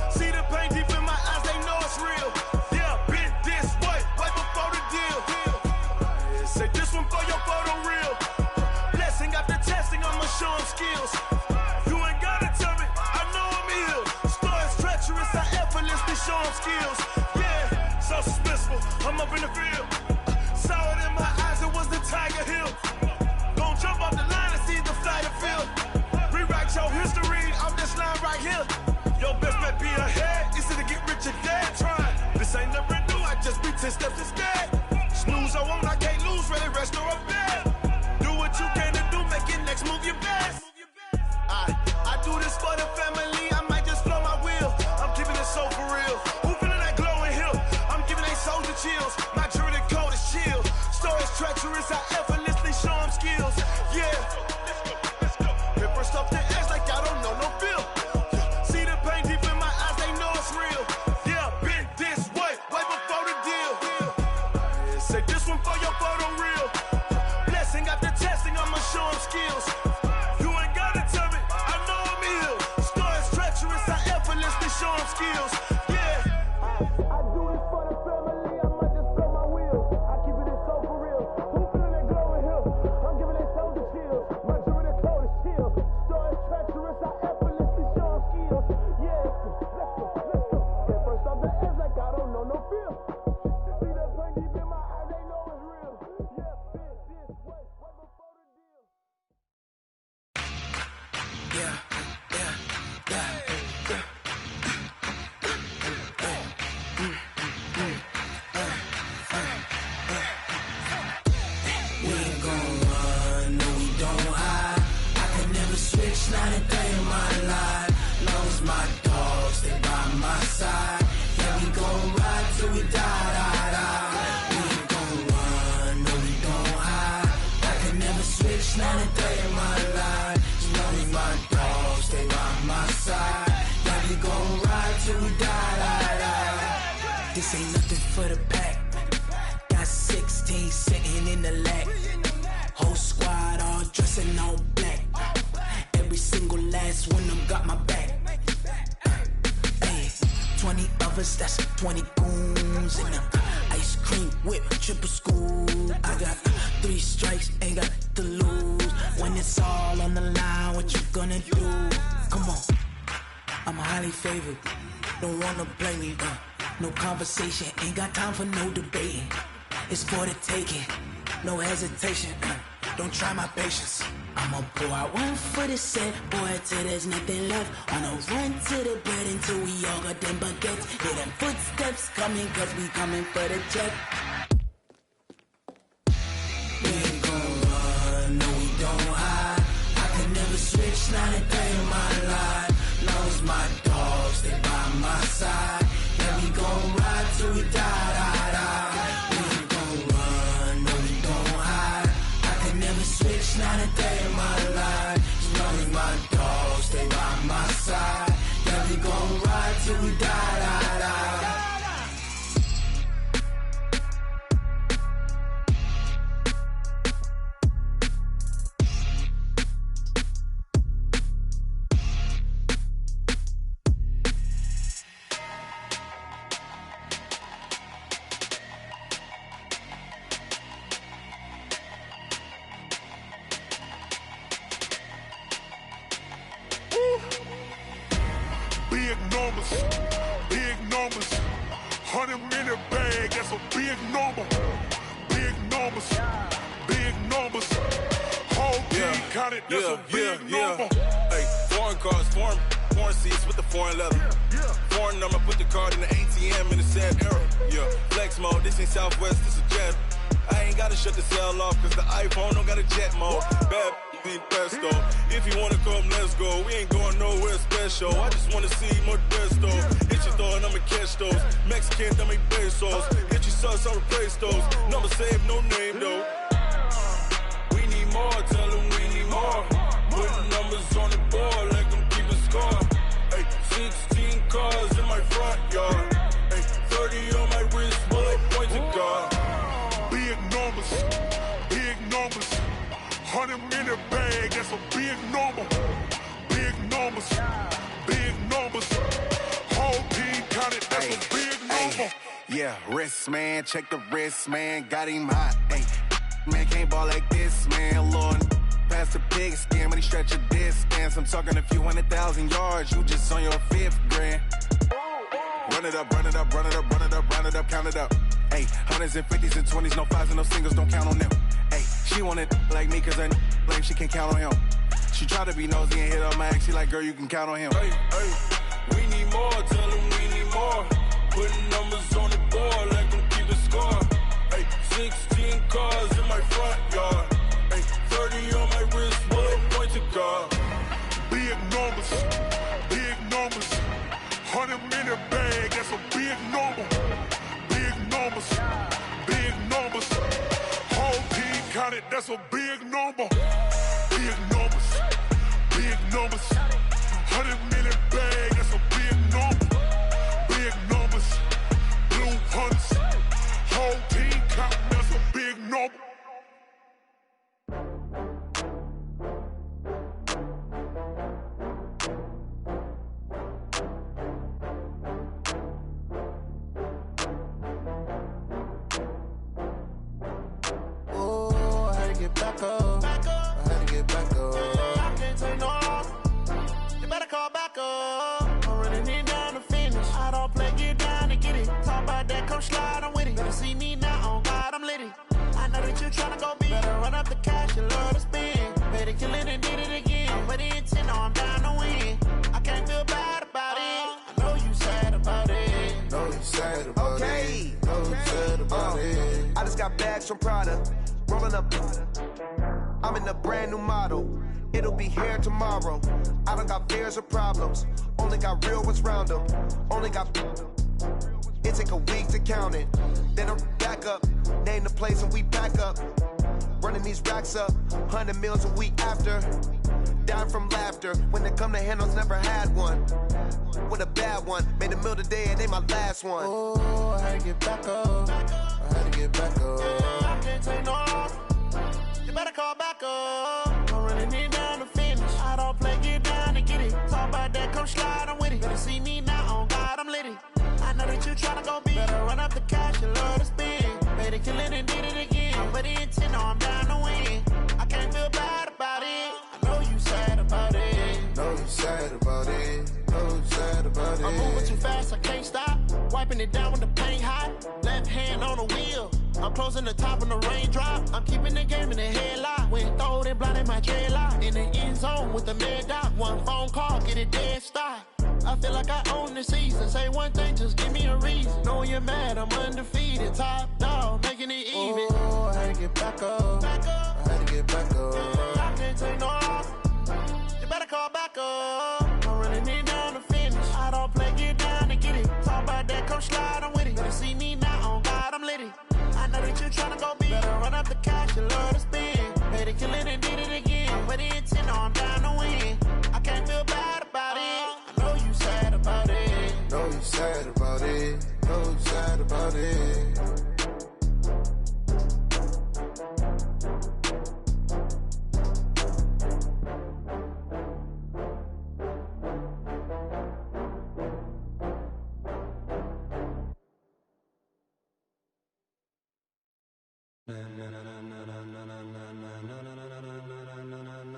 See the pain deep in my eyes, they know it's real. show them skills. Yeah, so suspenseful, I'm up in the field. Saw it in my eyes, it was the Tiger Hill. Gon' jump off the line and see the fly the field. Rewrite your history off this line right here. Your best bet be ahead, easy to get rich or dead trying. This ain't never new, I just be 10 steps instead. Snooze I won't, I can't lose, ready, rest or I'm bad. Do what you can to do, make your next move your best. I do this for the family, I might just blow my wheel. I'm keeping it so for real. Who feeling that glowing hill? I'm giving they soldier chills. My jewelry code is chill. Stories treacherous, I effortlessly show them skills. Yeah. Hit first off the edge like I don't know no feel. See the pain deep in my eyes, they know it's real. Yeah, been this way before the deal. Say this one for your photo reel. Blessing after testing, I'ma show them skills. You ain't gotta tell me, I know I'm ill. Stories treacherous, I effortlessly show them skills. Yeah. I do this for the family, I might just blow my wheel. I keep it so for real. Who feeling that glowing hill? I'm giving they soldier chills. My jewelry code is chill. Stories treacherous, I effortlessly show them skills. Yeah, let's go. Get first off the edge like I don't know no feel. See the pain deep in my eyes, they know it's real. Yeah, been this way before the deal. We ain't gon' run, no we don't hide. I could never switch, not a day in my life. Long as my dogs stay by my side. Yeah, we gon' ride till we die. We ain't gon' run, no we don't hide. I could never switch, not a day in my life. As long as my dogs stay by my side. Yeah, we gon' ride till we die. This ain't nothing for the pack. Got 16 sitting in the lag. Whole squad all dressing all black. Every single last one of them got my back. Hey, 20 of us, that's 20 goons in them. Ice cream whip, triple scoop. I got 3 strikes, ain't got to lose. When it's all on the line, what you gonna do? Come on, I'm highly favored. Don't wanna blame me, no conversation, ain't got time for no debating. It's for the taking, no hesitation. Don't try my patience. I'ma pour out one for the set, boy, till there's nothing left. On a run to the bread until we all got them baguettes. Hear them footsteps coming, cause we coming for the check. We ain't gon' run, no we don't hide. I could never switch, not a day in my life. Long as my dogs stay by my side. Yeah, we gon' ride till we die. We ain't gon' run, no we don't hide. I could never switch, not a day in my life. As long as my dogs stay by my side. Yeah, we gon' ride till we die. Big numbers, 100-minute bag, that's a big number. Big numbers, whole team counted, that's a big number. Hey, foreign cars, foreign seats with the foreign leather. Foreign number, put the card in the ATM in the sad era. Yeah, flex mode, this ain't Southwest, this a jet. I ain't gotta shut the cell off, cause the iPhone don't got a jet mode. Bad need pesto. If you wanna come, let's go. We ain't going nowhere special. I just wanna see Modesto. Hit your throw and I'ma catch those. Mexican, I make pesos. Hit your sauce, I'll replace those. Number saved, no name though. We need more, tell them we need more. Putting numbers on the board like I'm keeping score. Hey, 16 cars in my front yard. Hey, 30 on my wrist, bullet points of God. Big numbers, 100-minute bag, that's a big number. Big numbers, whole team counted, that's a big number. Yeah, wrist man, check the wrist man, got him hot. Ay, man can't ball like this, man. Lord, past the pig skin when he stretch a distance. I'm talking a few 100,000 yards, you just on your 5th grand. Run it up, run it up, run it up, run it up, run it up, count it up. Ayy, hundreds and fifties and 20s, no fives and no singles, don't count on them. Ayy, she wanted like me cause her lame, she can't count on him. She tried to be nosy and hit up my ex, she like, girl, you can count on him. Hey, we need more, tell them we need more. Putting numbers on the board, let them keep the score. Hey, 16 cars in my front yard. Hey, 30 on my wrist, bullet point to God. Big numbers, 100-minute bag, that's a big number. Big numbers, whole team counted, that's a big number. Big numbers, 100-minute bag, that's a big number. Big numbers, blue hunts, whole team counting, that's a big number. Back up. I had to get back up. I can't take no loss. You better call back up. I'm running it down to finish. I don't play, get down to get it. Talk about that, come slide, I'm with it. Better see me now, on God, I'm litty. I know that you tryna go big. Better run up the cash, you love to spend. Better kill it and did it again. I'm with the intent, no, I'm down to win. I can't feel bad about it. I know you sad about it. Know you sad about it. Know you sad about it. I just got bags from Prada. Rolling up, I'm in a brand new model. It'll be here tomorrow. I don't got fears or problems. Only got real ones round them. Only got. It take a week to count it. Then I'm back up. Name the place and we back up. Running these racks up. 100 meals a week after. Down from laughter. When they come to handles, never had one. With a bad one. Made a meal today and they my last one. Oh, I had to get back up. I had to get back up. I can't take no loss. You better call back up. I'm running it down to finish. I don't play, get down to get it. Talk about that, come slide, I'm with it. Better see me now, on God, I'm litty. I know that you tryna go big. Better run up the cash, you love to spend. Better kill it and did it again. I'm with the intent, no, I'm down to win. I can't feel bad about it. I know you sad about it. Know you sad about it. Know you sad about it. I'm moving too fast, I can't stop. Wiping it down when the paint hot. Left hand on the wheel. I'm closing the top when the raindrop. I'm keeping the game in the headlock. When throwed and blinded my dreadlock. In the end zone with the mad dot. One phone call, get it dead stop. I feel like I own the season. Say one thing, just give me a reason. Knowing you're mad, I'm undefeated. Top dog, making it even. Oh, I had to get back up. I had to get back up. I can't take no loss. You better call back up. I'm running it down to finish. I don't play, get down to get it. Talk about that, come slide, I'm with it. Better see me now, on God, I'm litty. I know that you tryna go big. Better run up the cash, you love to spend. Better kill it and did it again. I'm with the intent, no, I'm down to win. I can't feel bad about it. I know you sad about it. Know you sad about it. Know you sad about it.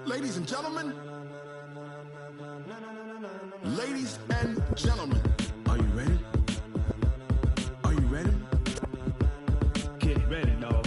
Ladies and gentlemen, ladies and gentlemen, are you ready? Are you ready? Get ready, dog.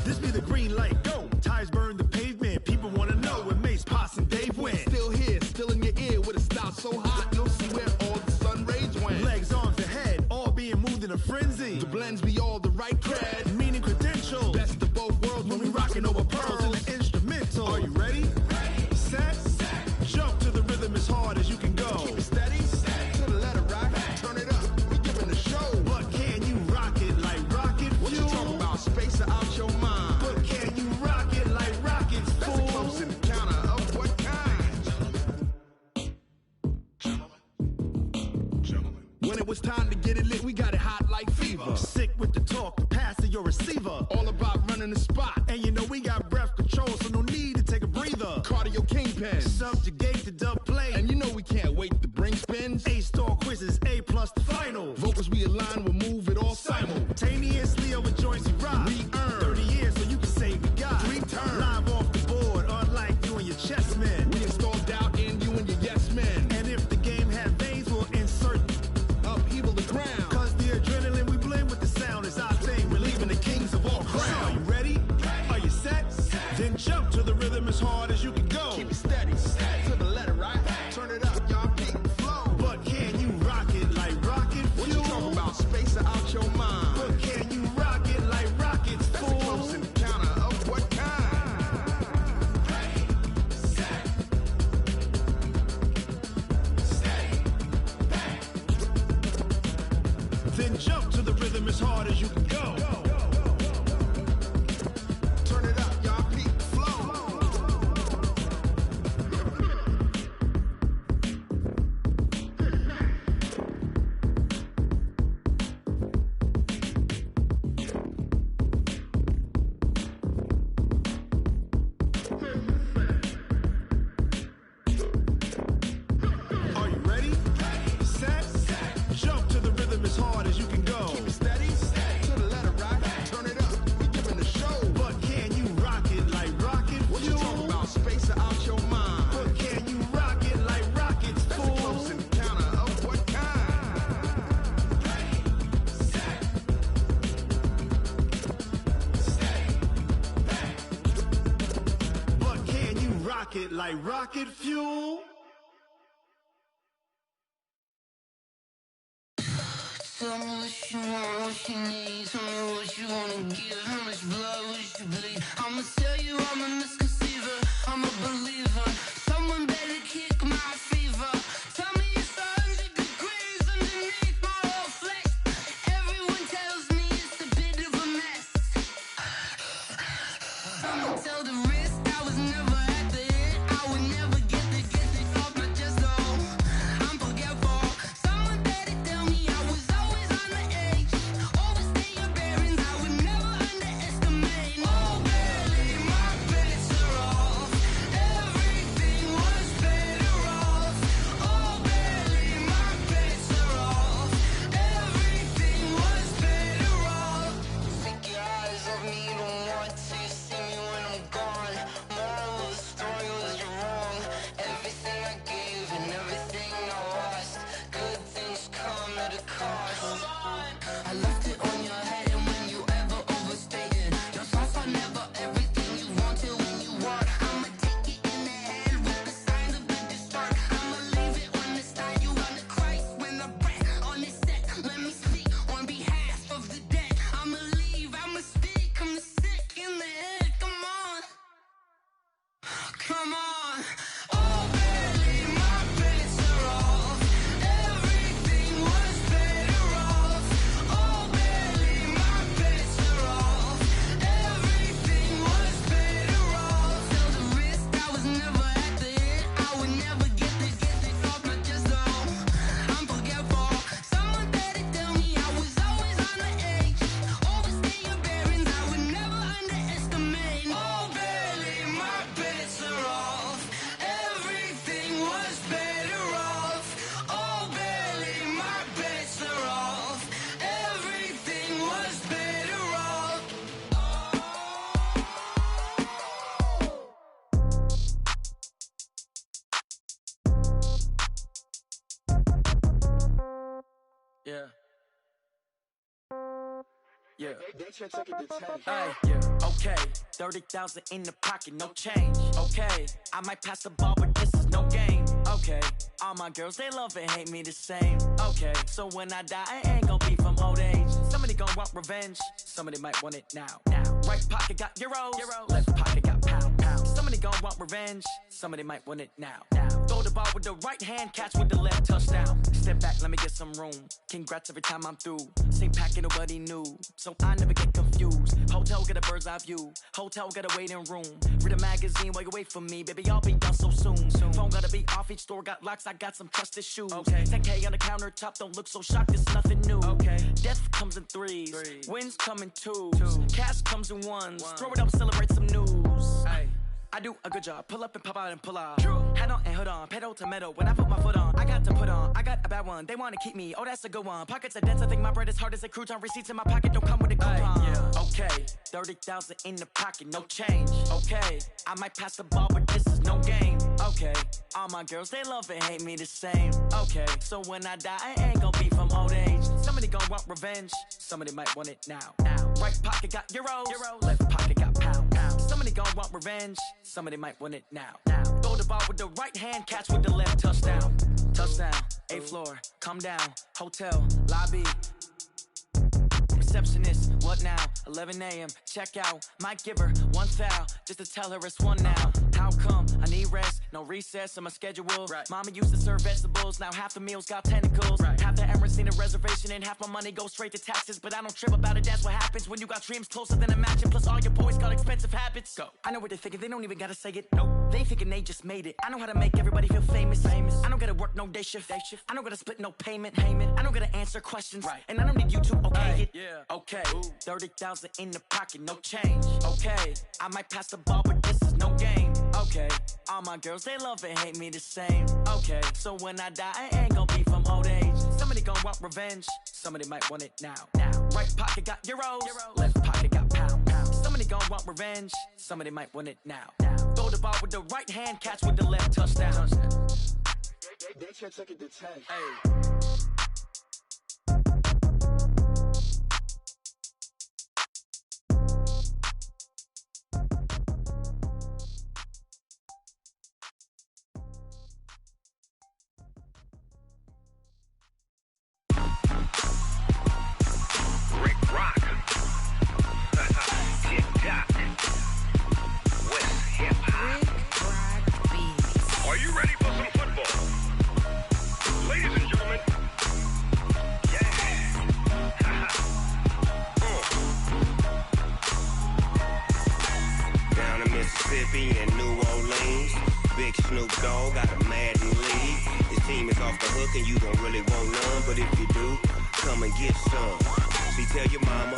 This be the green light, go. Tires burn the pavement. People wanna know where Mace, Potts, and Dave went. Still here, still in your ear with a style so hot, you'll see where all the sun rays went. Legs, arms, and head, all being moved in a frenzy. The blends be all the right cred, meaning credentials. Best of both worlds when we rockin' over pearls in the instrumental. Are you ready? Set. Jump to the rhythm as hard as you can go. Keep it steady. To the letter right. Turn it up. We giving the show. But can you rock it like rocket fuel? What you talking about? Space out your mind. But can you rock it like rockets, fool? That's a close encounter of what kind? Gentlemen. When it was time to get it lit, we got it hot like fever. Sick with the talk, the pass to your receiver. All about running the spot. And you know we got breath control, so no need to take a breather. Cardio kingpin. Subjugate the dub play. as hard as you can go. Turn it up, y'all. Peak flow. Are you ready? Set. Jump to the rhythm as hard as you can go. Keep it steady. To the letter, right? Turn it up. We giving the show. But can you rock it like rocket fuel? What you talking about? Space it out your mind. But can you rock it like rockets, fool? That's a close encounter of what kind? But can you rock it like rocket fuel? Tell me what you want, what you need. Tell me what you wanna give. How much blood would you bleed? I'ma tell you I'm a misconceiver. I'm a believer. Someone better kick my fever. Tell me it's 100 degrees underneath my whole flesh. Everyone tells me it's a bit of a mess. I'ma tell the risk I was never at the end. I would never get the off my chest. Oh, I'm forgetful. Someone better tell me I was always on the edge. Overstay your bearings, I would never underestimate. Oh, barely, my bets are off. Everything was better off. Oh, barely, my bets are off. Everything was better off. Take your eyes off me, don't want to see me when I'm gone. Moral of the story was you're wrong. Everything I gave and everything I lost. Good things come at a cost. I left it on your head, and when you ever overstated, your thoughts are never everything you wanted when you want. I'ma take it in the head with the signs of a distort. I'ma leave it on the side. You on the Christ when the breath on this set. Let me speak on behalf of the dead. I'ma leave, I'ma speak. I'm the sick in the head. Come on, come on. Oh, barely, my bets are off. Everything was better off. Oh, barely, my bets are off. Everything was better off. Tell the risk I was never at the end. I would never get this off my chest. Oh, I'm forgetful. Someone better tell me I was always on the edge. Overstay your bearings, I would never underestimate. Oh, barely, my bets are off. Everything was better off. Oh, barely, my bets are off. Everything was better off. Yeah. Yeah. Hey, yeah. Okay. 30,000 in the pocket, no change. Okay. I might pass the ball, but this is no game. Okay. All my girls, they love and hate me the same. Okay. So when I die, I ain't gonna be from old age. Somebody gonna want revenge. Somebody might want it now. Right pocket got euros. Left pocket got pound. Somebody gonna want revenge. Somebody might want it now. Throw the ball with the right hand, catch with the left, touchdown. Step back, let me get some room. Congrats every time I'm through. Same packet, nobody knew, so I never get confused. Hotel get a bird's eye view. Hotel get a waiting room. Read a magazine while you wait for me, baby. I'll be done so soon. Phone gotta be off. Each store got locks. I got some trusted shoes. Okay. 10K on the countertop. Don't look so shocked. It's nothing new. Okay. Death comes in threes. Wins come in twos. Cash comes in ones. Throw it up, celebrate some news. Hey. I do a good job. Pull up and pop out and pull out. Head on and hood on. Pedal to metal. When I put my foot on, I got to put on. I got a bad one. They want to keep me. Oh, that's a good one. Pockets are dense. I think my bread is hard as a crouton. Receipts in my pocket don't come with a coupon. Yeah. Okay. 30,000 in the pocket. No change. Okay. I might pass the ball, but this is no game. Okay. All my girls, they love and hate me the same. Okay. So when I die, I ain't gonna be from old age. Somebody gonna want revenge. Somebody might want it now. Right pocket got euros. Left pocket got pound. Somebody gon' want revenge. Somebody might want it now. Throw the ball with the right hand, catch with the left, touchdown. Touchdown, 8th floor, come down, hotel, lobby. Receptionist, what now? 11 a.m., check out. Might give her one foul, just to tell her it's one now. How come? I need rest, no recess in my schedule. Mama used to serve vegetables, now half the meals got tentacles. Half the errands need a reservation and half my money goes straight to taxes. But I don't trip about it, that's what happens when you got dreams closer than a mansion. Plus all your boys got expensive habits. Go. I know what they're thinking, they don't even gotta say it. Nope. They thinking they just made it. I know how to make everybody feel famous. I don't gotta work no day shift. I don't gotta split no payment. I don't gotta answer questions. And I don't need you to okay it. Okay. 30,000 in the pocket, no change. Okay. I might pass the ball, but this is no game. Okay. All my girls, they love and hate me the same. Okay. So when I die, I ain't gonna be from old age. Somebody gon' want revenge. Somebody might want it now. Right pocket got euros. Left pocket got pounds. Somebody gon' want revenge. Somebody might want it now. Throw the ball with the right hand, catch with the left, touchdown. They can't take it to 10. Hey. Are you ready for some football? Ladies and gentlemen, Down in Mississippi and New Orleans, Big Snoop Dogg got a Madden league. His team is off the hook and you don't really want none, but if you do, come and get some. See, tell your mama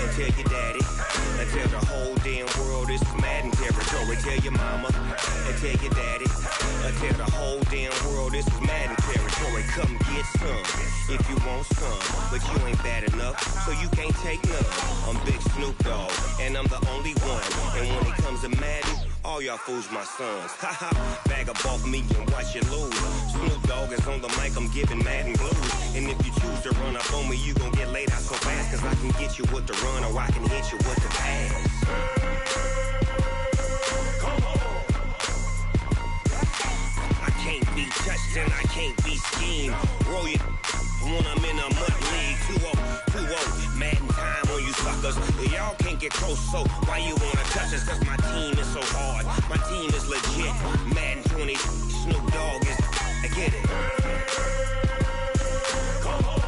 and tell your daddy and tell the whole damn world this is Madden territory. Tell your mama and tell your daddy and tell the whole damn world this is Madden territory. Come get some if you want some, but you ain't bad enough, so you can't take none. I'm Big Snoop Dogg and I'm the only one. And when it comes to Madden, all y'all fools my sons. Haha, bag up off me and watch you lose. Snoop Dogg is on the mic, I'm giving Madden blues. And if you choose to run up on me, you gon' get laid out so fast, cause I can get you with the run or I can hit you with the pass. Come on. I can't be touched and I can't be schemed. Roll it when I'm in a mud league. 2-0, Madden time on you suckers. Y'all can't get close, so why you wanna touch us? Cause my team is so hard, my team is legit. Madden 20, Snoop Dogg is, I get it. Come on.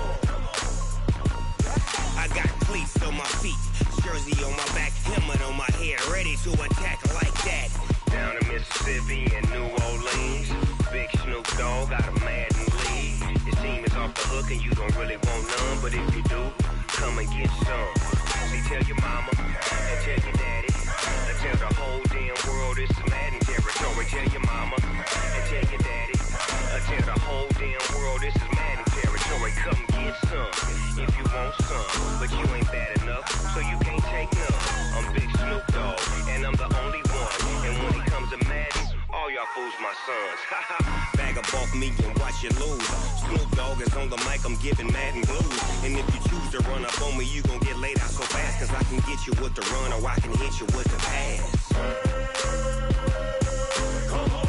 I got cleats on my feet, jersey on my back, helmet on my head, ready to attack like that. Down in Mississippi and New Orleans, Big Snoop Dogg got a Madden league. His team is off the hook and you don't really want none, but if you do, come and get some. See, tell your mama and tell your daddy and tell the whole damn world this is Madden territory. Tell your mama and tell your daddy and tell the whole damn world this is Madden territory. Come get some if you want some, but you ain't bad enough, so you can't take none. I'm Big Snoop Dogg and I'm the only one. And when it comes to Madden, all y'all fools my sons. Bag up off me and watch you lose. Snoop Dogg is on the mic, I'm giving Madden blues. And if you choose to run up on me, you gon' get laid out so fast, cause I can get you with the run or I can hit you with the pass. Come on.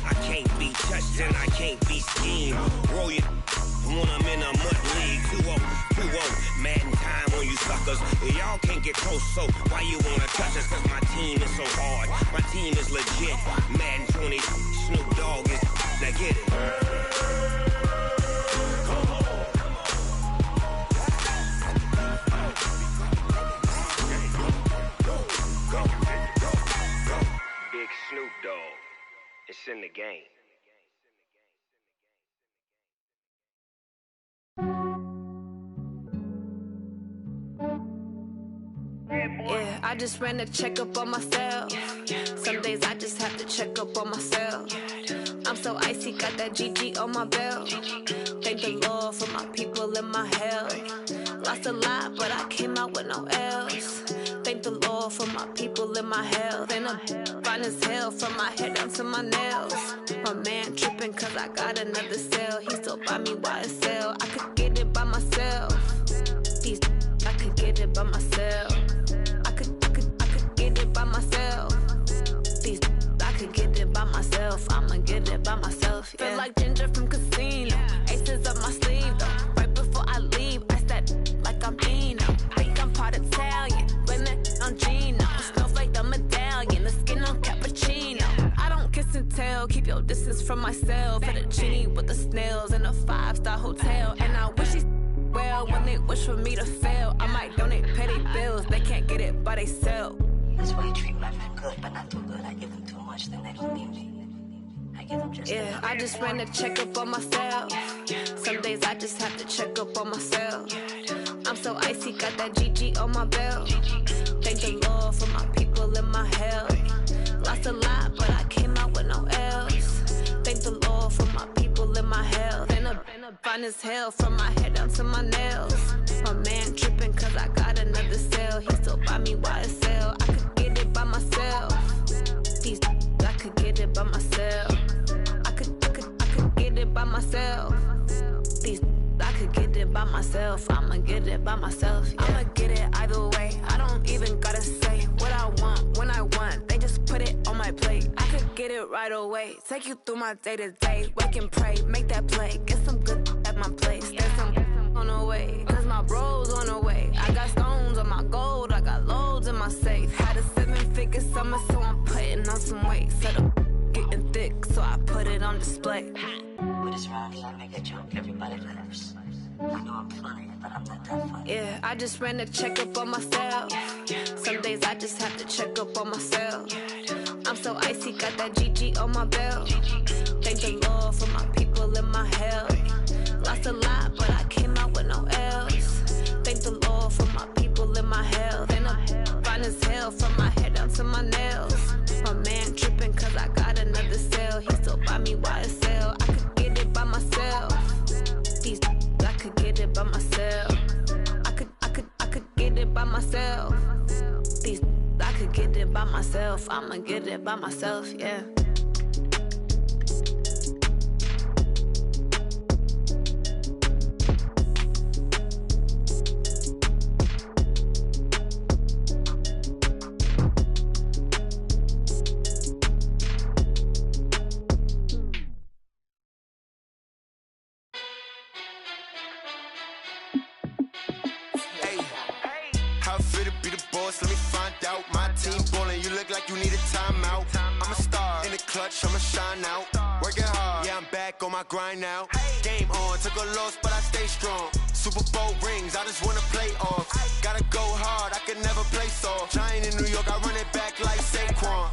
I can't be touched and I can't be schemed. Roll it when I'm in a mud league. 2-0, Madden time on you suckers. Y'all can't get close, so why you wanna touch us? Cause my team is so hard, my team is legit. Madden 20, Snoop Dogg is, now get it. Come on. Go. Big Snoop Dogg, it's in the game. Yeah, I just ran a checkup on myself. Some days I just have to check up on myself. I'm so icy, got that GG on my belt. Thank the Lord for my people and my health. Lost a lot, but I came out with no L's. Thank the Lord for my people and my health. And I'm fine as hell from my head down to my nails. My man tripping cause I got another cell. He still buy me YSL. I could get it by myself. These I could get it by myself. I could get it by myself. These I could get it by myself. I'ma get it by myself. Yeah. Feel like Ginger from Casino. Aces up my sleeve though. Right before I leave, I step like I'm Dino. Think I'm part Italian, blame it on Gino. Snowflake the medallion. social distance from myself. At a genie with the snails in a 5-star hotel. And I wish these well when they wish for me to fail. I might donate petty bills, they can't get it by themselves. That's why you treat my friend good, but not too good. I give them too much, then they don't need me. I give them just yeah, I just ran a checkup on myself. Some days I just have to check up on myself. I'm so icy, got that GG on my belt. Thank the Lord for my people in my health. Lost a lot, but I came out with no else. Thank the Lord for my people in my health. And a fine as hell from my head down to my nails. My man tripping cause I got another cell. He still buy me YSL. I could get it by myself. These I could get it by myself. I could get it by myself. These I could get it by myself. I'ma get it by myself. Yeah. I'ma get it either way. I don't even gotta say what I want when I want. They just put it on my plate. I could get it right away. Take you through my day to day. Wake and pray, make that play. Get some good at my place. There's some on the way. Cause my bro's on the way. I got stones on my gold. I got loads in my safe. Had a 7-figure summer, so I'm putting on some weight. Set up getting thick, so I put it on display. With this round, I make a joke, everybody laughs. I know I'm funny, but I'm not that funny. Yeah, I just ran a checkup on myself. Some days I just have to check up on myself. I'm so icy, got that GG on my belt. Thank the Lord for my people in my health. Lost a lot, but I came out with no else. Thank the Lord for my people in my health. And I'm fine as hell from my head down to my nails. My man tripping cause I got another cell. He still buy me YSL. I could get it by myself. These I could get it by myself. I could get it by myself. These I could get it by myself. I'ma get it by myself, yeah. Let me find out. My team ballin', you look like you need a timeout. I'm a star in the clutch, I'ma shine out. Working hard, yeah, I'm back on my grind now. Game on, took a loss, but I stay strong. Super Bowl rings, I just wanna play off. Gotta go hard, I can never play soft. Giant in New York, I run it back like Saquon.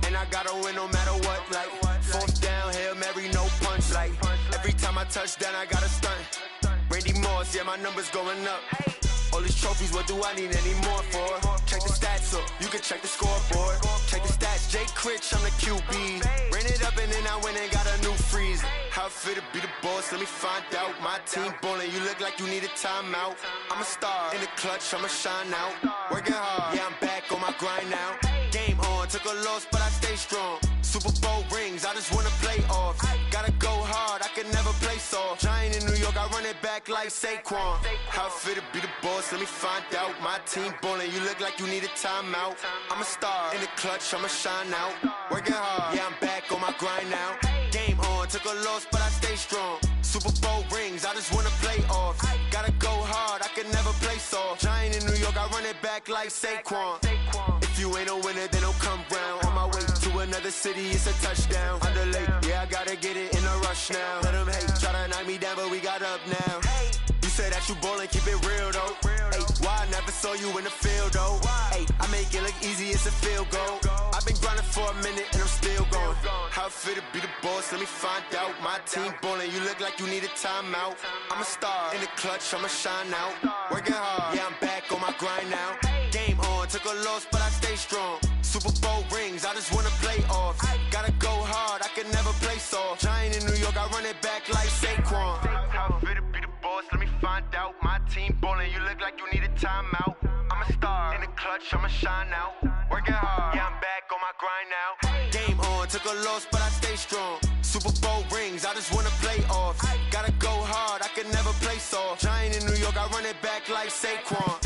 And I gotta win no matter what, like 4th down, Hail Mary, no punch. Like every time I touch down, I gotta stunt. Randy Moss, yeah, my numbers going up. All these trophies, what do I need any more for? Check the stats up, you can check the scoreboard. Check the stats, Jay Critch, I'm the QB. Ran it up and then I went and got a new freeze. How it feel to be the boss, let me find out. My team ballin', you look like you need a timeout. I'm a star in the clutch, I'ma shine out. Working hard, yeah, I'm back on my grind now. Game on, took a loss, but I stay strong. Super Bowl rings, I just wanna play off. Gotta go hard, I can never play soft. Giant in New York, I run it back like Saquon. How it feel to be the boss, let me find out. My team ballin', you look like you need a timeout. I'm a star in the clutch, I'ma shine out. Working hard, yeah, I'm back on my grind now. Game on, took a loss, but I stay strong. Super Bowl rings, I just wanna play off. Gotta go hard, I can never play soft. Giant in New York, I run it back like Saquon. If you ain't a winner, then don't come round. On my way to another city, it's a touchdown. Underlay, yeah, I gotta get it in a rush now. Let them hate, try to knock me down, but we got up now. You say that you ballin', keep it real though. Hey, why I never saw you in the field though? Hey, I make it look easy, it's a field goal. I've been grinding for a minute and I'm still going. How it feel to be the boss, let me find out. My team ballin', you look like you need a timeout. I'm a star in the clutch, I'ma shine out. Working hard, yeah, I'm back on my grind now. Game on, took a loss, but I stay strong. Super Bowl rings, I just wanna play off. Gotta go hard, I can never play soft. Giant in New York, I run it back like Saquon. How it feel to be the boss, let me find out. My team ballin', you look like you need a timeout. I'm a star in the clutch, I'ma shine out. Working hard, yeah, I'm back on my grind now. Game on, took a loss, but I stay strong. Super Bowl rings, I just wanna play off. Gotta go hard, I can never play soft. Giant in New York, I run it back like Saquon.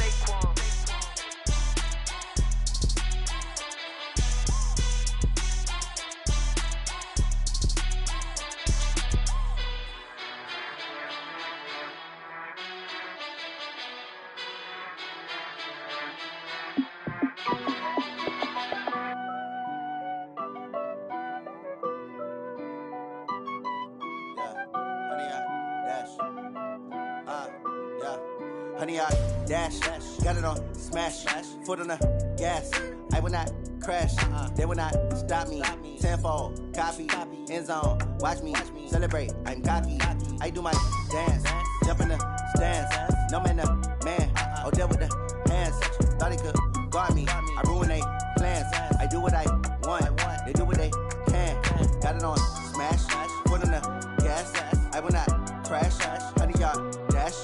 honey, I dash. Got it on smash. Foot on the gas. I will not crash. They will not stop me. Tenfold, copy, end zone. Watch me celebrate. I'm cocky. I do my dance. Jump in the stands. No man, the man. Oh, there with the hands. Thought he could guard me. I ruin they plans. I do what I want. They do what they can. Got it on smash. Foot on the gas. I will not crash. Honey, y'all dash.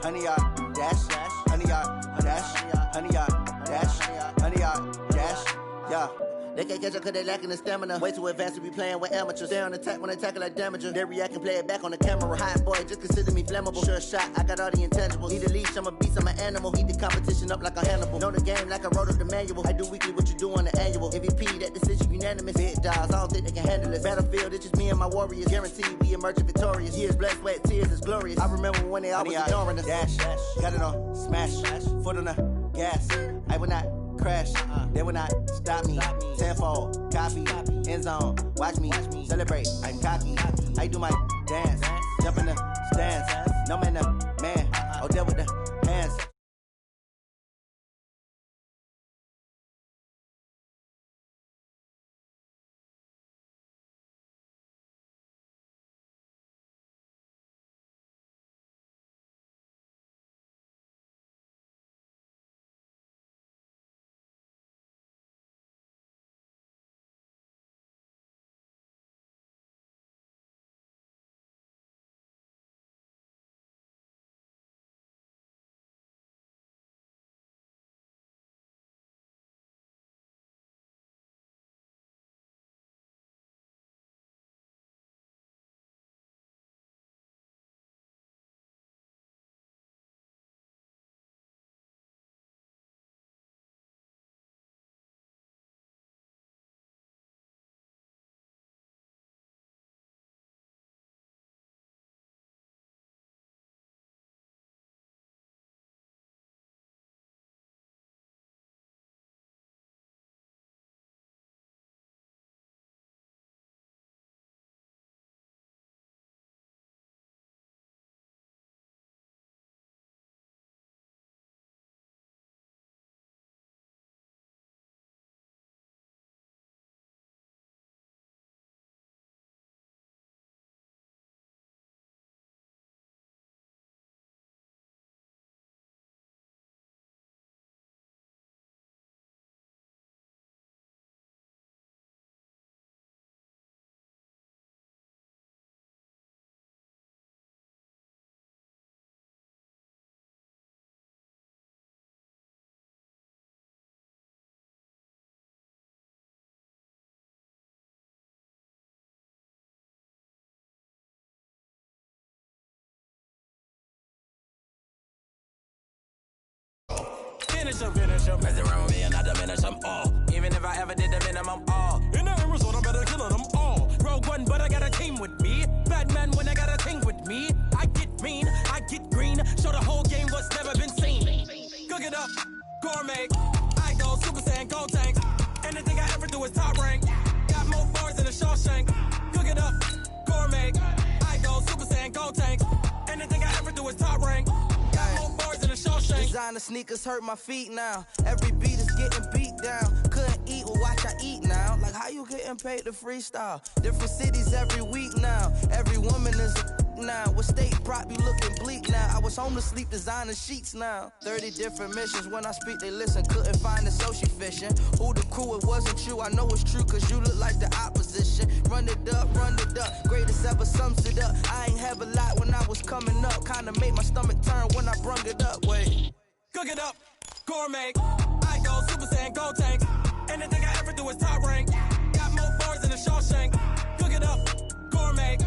Honey, y'all dash. Honey, y'all dash. Honey, y'all dash. Honey, y'all dash. Yeah. They can't catch up cause they lacking the stamina. Way too advanced to be playing with amateurs. Stay on attack when they tackle like damager. They react and play it back on the camera. Hot boy, just consider me flammable. Sure shot, I got all the intangibles. Need a leash, I'm a beast, I'm an animal. Heat the competition up like a Hannibal. Know the game like I wrote up the manual. I do weekly what you do on the annual. MVP, that decision unanimous. Big dogs, I don't think they can handle it. Battlefield, it's just me and my warriors. Guaranteed we emerge victorious. Years, blood, sweat, tears, it's glorious. I remember when they always ignoring us. Dash, got it on smash. Foot on the gas. I will not crash. They will not stop me. Tenfold, copy, end zone. Watch me celebrate. I'm cocky. I do my dance. Jump in the stands. No man, the man. Oh, there with the hands. Finish him. Mess around with me and I diminish them all. Even if I ever did the minimum all. In the Arizona, better kill them all. Rogue One, but I got a team with me. Batman when I got a team with me. I get mean, I get green. Show the whole game what's never been seen. Cook it up, gourmet. I go Super Saiyan, gold tank. Anything I ever do is top rank. Got more bars than a Shawshank. Cook it up, gourmet. I go Super Saiyan, gold tank. Anything I ever do is top rank. Designer sneakers hurt my feet now. Every beat is getting beat down. Couldn't eat, well watch I eat now. Like how you getting paid to freestyle? Different cities every week now. Every woman is a now. With state prop, you looking bleak now. I was home to sleep, designer sheets now. 30 different missions. When I speak, they listen. Couldn't find the social fishing. Who the crew? It wasn't you. I know it's true, cause you look like the opposition. Run it up, greatest ever sums it up. I ain't have a lot when I was coming up. Kinda made my stomach turn when I brung it up. Wait. Cook it up, gourmet. I go Super Saiyan, gold tank. Anything I ever do is top rank. Got more bars than a Shawshank. Cook it up, gourmet.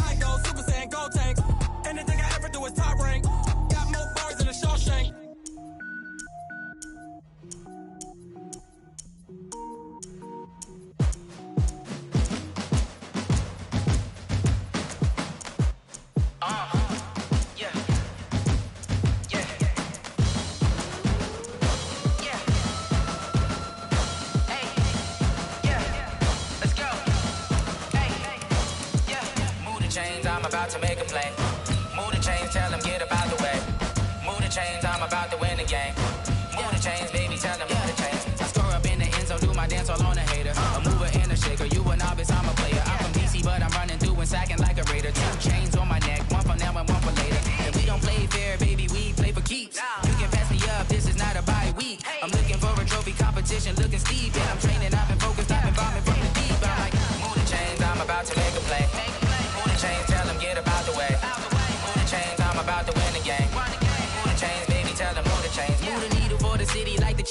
I go Super Saiyan, gold tank. Anything I ever do is top rank. Got more bars than a Shawshank. I'm about to make a play. Move the chains, tell them get up out the way. Move the chains, I'm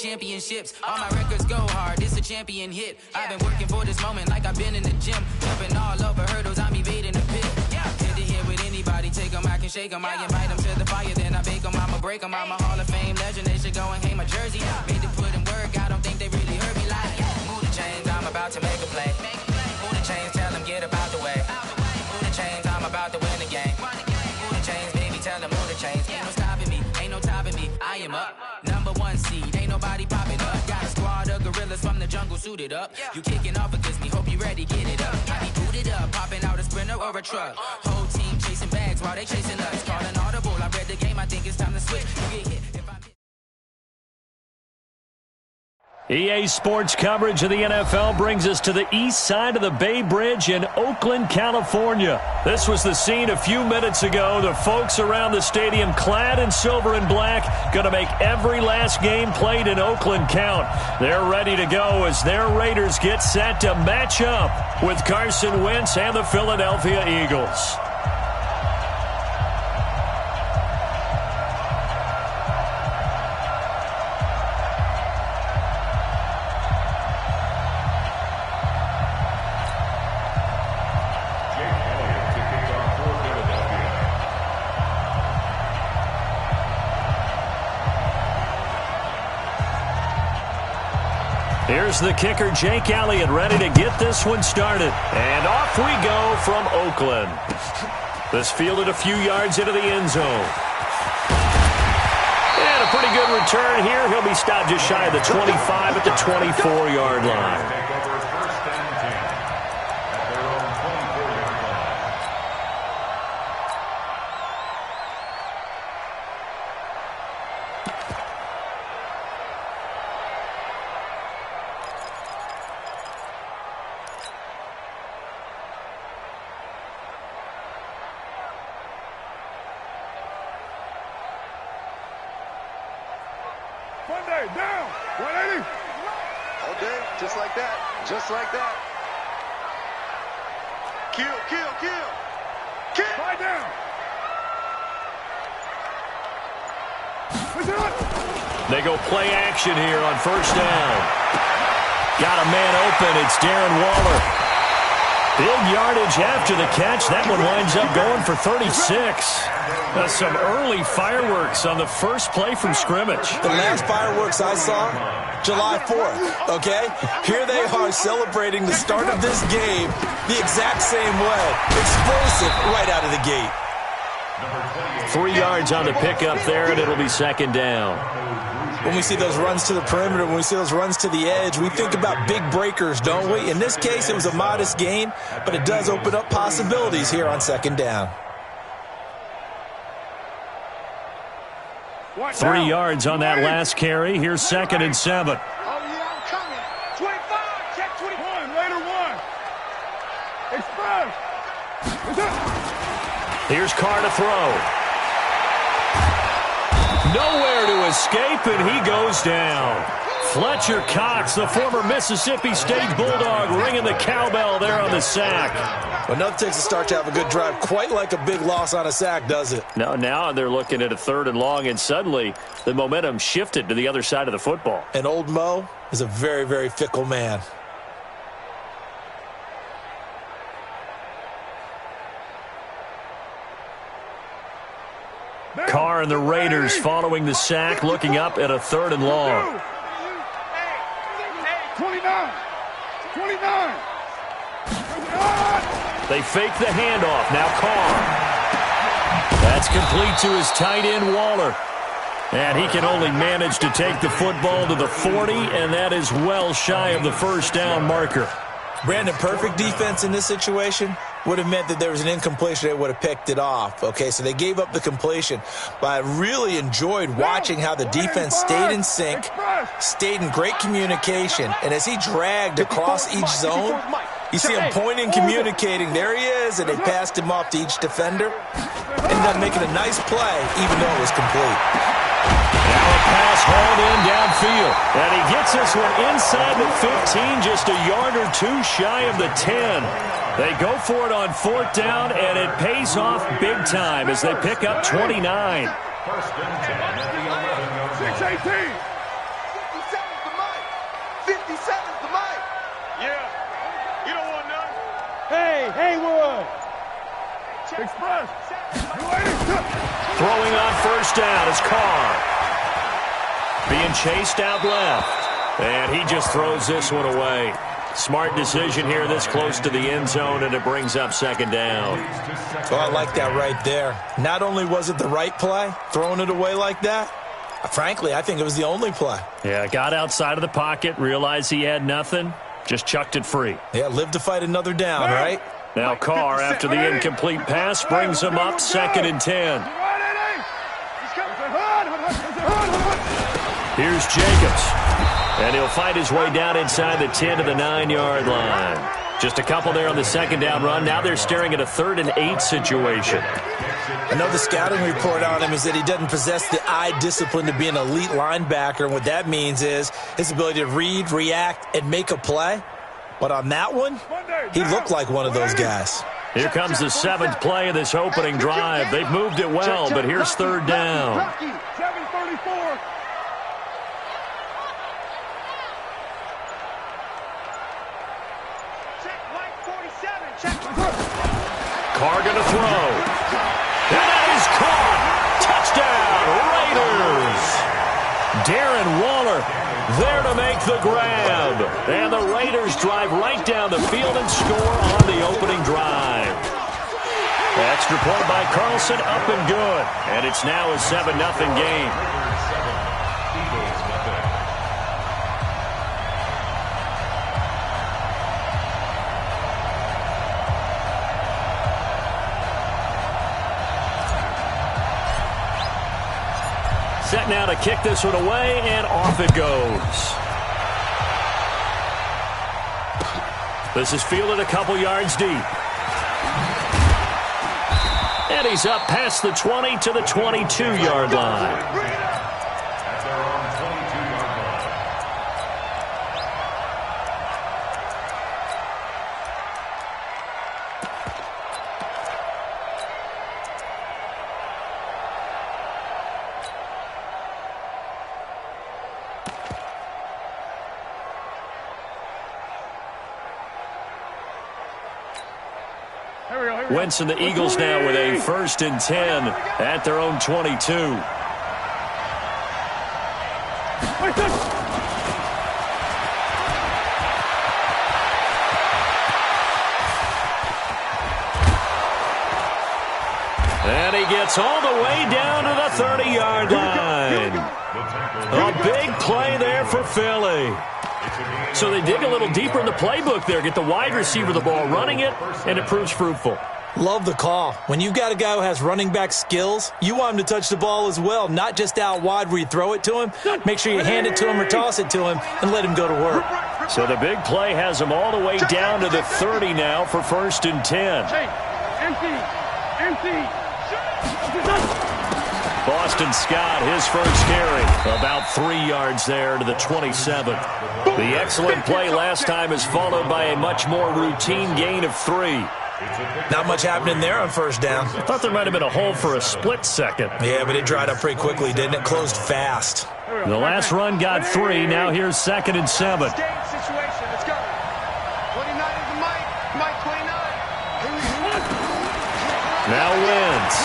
championships. All my records go hard, it's a champion hit. I've been working for this moment like I've been in the gym. Jumping all over hurdles, I'm evading the pit. Head to head with anybody, take them, I can shake them. I invite them to the fire, then I bake them, I'ma break them. I'm a Hall of Fame legend, they should go and hang my jersey. Made to put in work, I don't think they really heard me like, move the chains, I'm about to make a play. Move the chains, tell them get about the way. Move the chains, I'm about to win the game. Move the chains, baby, tell them move the chains. Ain't no stopping me, ain't no topping me. I am up, #1 seed, ain't nobody popping up. Got a squad of gorillas from the jungle suited up. You kicking off against me, hope you ready, get it up. I be booted up, popping out a sprinter or a truck. Whole team chasing bags while they chasing us. Calling audible, I read the game, I think it's time to switch. You get hit if I EA Sports coverage of the NFL brings us to the east side of the Bay Bridge in Oakland, California. This was the scene a few minutes ago. The folks around the stadium clad in silver and black going to make every last game played in Oakland count. They're ready to go as their Raiders get set to match up with Carson Wentz and the Philadelphia Eagles. Here's the kicker, Jake Elliott, ready to get this one started. And off we go from Oakland. This fielded a few yards into the end zone. And a pretty good return here. He'll be stopped just shy of the 25 at the 24-yard line. Monday, down, 180. All day, just like that, just like that. Kill, kill, kill. Kill. Fight down. They go play action here on first down. Got a man open. It's Darren Waller. Big yardage after the catch. That one winds up going for 36. Some early fireworks on the first play from scrimmage. The last fireworks I saw, July 4th, okay? Here they are celebrating the start of this game the exact same way. Explosive right out of the gate. 3 yards on the pickup there, and it'll be second down. When we see those runs to the perimeter, when we see those runs to the edge, we think about big breakers, don't we? In this case, it was a modest gain, but it does open up possibilities here on second down. 3 yards on that last carry. Here's 2nd and 7. Oh, yeah, I'm coming. 25, check 21, later 1. Express. Here's Carr to throw. Nowhere to escape, and he goes down. Fletcher Cox, the former Mississippi State Bulldog, ringing the cowbell there on the sack. Well, nothing takes a start to have a good drive quite like a big loss on a sack, does it? No, now they're looking at a 3rd and long, and suddenly the momentum shifted to the other side of the football. And old Mo is a very, very fickle man. Carr and the Raiders following the sack, looking up at a 3rd and long. 29. They fake the handoff. Now Carr. That's complete to his tight end, Waller. And he can only manage to take the football to the 40, and that is well shy of the first down marker. Brandon, perfect defense in this situation would have meant that there was an incompletion. They would have picked it off. Okay, so they gave up the completion. But I really enjoyed watching how the defense stayed in sync, stayed in great communication, and as he dragged across each zone, you see him pointing, communicating. There he is, and they passed him off to each defender. Ended up making a nice play, even though it was complete. Now a pass hauled in downfield. And he gets this one inside the 15, just a yard or two shy of the 10. They go for it on 4th down, and it pays off big time as they pick up 29. First and 10 at the 11. 6-18. Haywood. Express. Throwing on first down is Carr. Being chased out left. And he just throws this one away. Smart decision here this close to the end zone, and it brings up second down. Well, I like that right there. Not only was it the right play, throwing it away like that, frankly, I think it was the only play. Yeah, got outside of the pocket, realized he had nothing, just chucked it free. Yeah, live to fight another down, right? Now Carr, after the incomplete pass, brings him up 2nd and 10. Here's Jacobs. And he'll fight his way down inside the 10 to the 9-yard line. Just a couple there on the second down run. Now they're staring at a 3rd and 8 situation. I know the scouting report on him is that he doesn't possess the eye discipline to be an elite linebacker. And what that means is his ability to read, react, and make a play. But on that one, he looked like one of those guys. Here comes the 7th play of this opening drive. They've moved it well, but here's 3rd down. 734. Carr going to throw. That is caught. Touchdown, Raiders. Darren Waller there to make the grab. And the Raiders drive right down the field and score on the opening drive. Extra point by Carlson, up and good. And it's now a 7-0 game. Set now to kick this one away, and off it goes. This is fielded a couple yards deep. And he's up past the 20 to the 22-yard line. Wentz and the Eagles now with a 1st and 10 at their own 22. And he gets all the way down to the 30-yard line. A big play there for Philly. So they dig a little deeper in the playbook there, get the wide receiver the ball, running it, and it proves fruitful. Love the call. When you've got a guy who has running back skills, you want him to touch the ball as well, not just out wide where you throw it to him. Make sure you hand it to him or toss it to him and let him go to work. So the big play has him all the way down to the 30 now for 1st and 10. Empty. Boston Scott, his first carry, about 3 yards there to the 27. The excellent play last time is followed by a much more routine gain of 3. Not much happening there on first down. I thought there might have been a hole for a split second. Yeah, but it dried up pretty quickly, didn't it? Closed fast. The last run got 3. Now here's 2nd and 7. Let's go. 29 is the Mike 29. Now Wentz.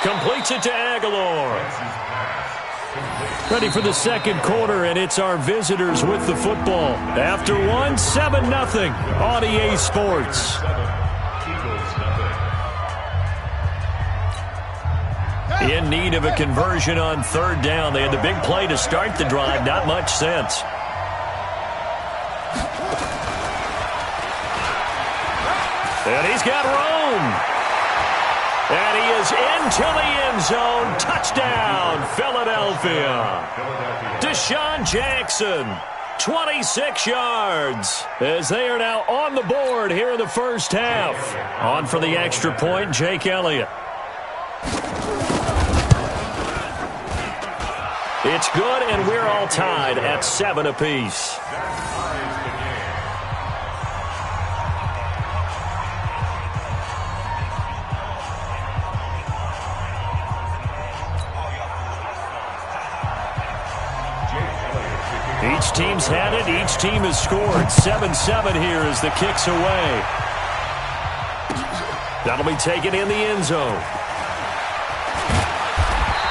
Completes it to Aguilar. Ready for the second quarter, and it's our visitors with the football. After 7-0 on EA Sports. In need of a conversion on 3rd down. They had the big play to start the drive. Not much sense. And he's got room. And he is into the end zone. Touchdown, Philadelphia. Deshaun Jackson, 26 yards, as they are now on the board here in the first half. On for the extra point, Jake Elliott. It's good, and we're all tied at 7 apiece. Each teams had it. Each team has scored. 7-7 here as the kick's away. That'll be taken in the end zone.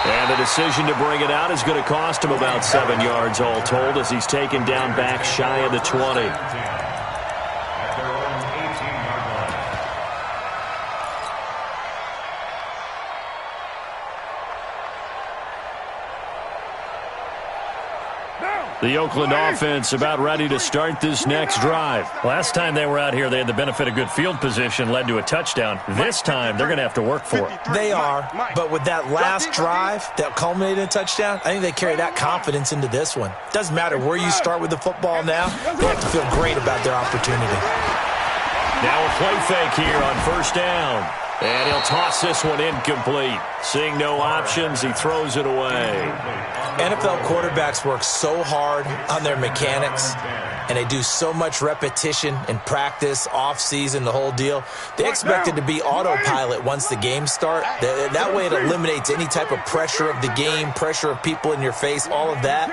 And the decision to bring it out is going to cost him about 7 yards all told as he's taken down back shy of the 20. The Oakland offense about ready to start this next drive. Last time they were out here, they had the benefit of good field position, led to a touchdown. This time, they're going to have to work for it. They are, but with that last drive that culminated in a touchdown, I think they carry that confidence into this one. Doesn't matter where you start with the football now, they have to feel great about their opportunity. Now a play fake here on first down. And he'll toss this one incomplete. Seeing no options, he throws it away. NFL quarterbacks work so hard on their mechanics, and they do so much repetition in practice, off-season, the whole deal. They expect it to be autopilot once the games start. That way it eliminates any type of pressure of the game, pressure of people in your face, all of that.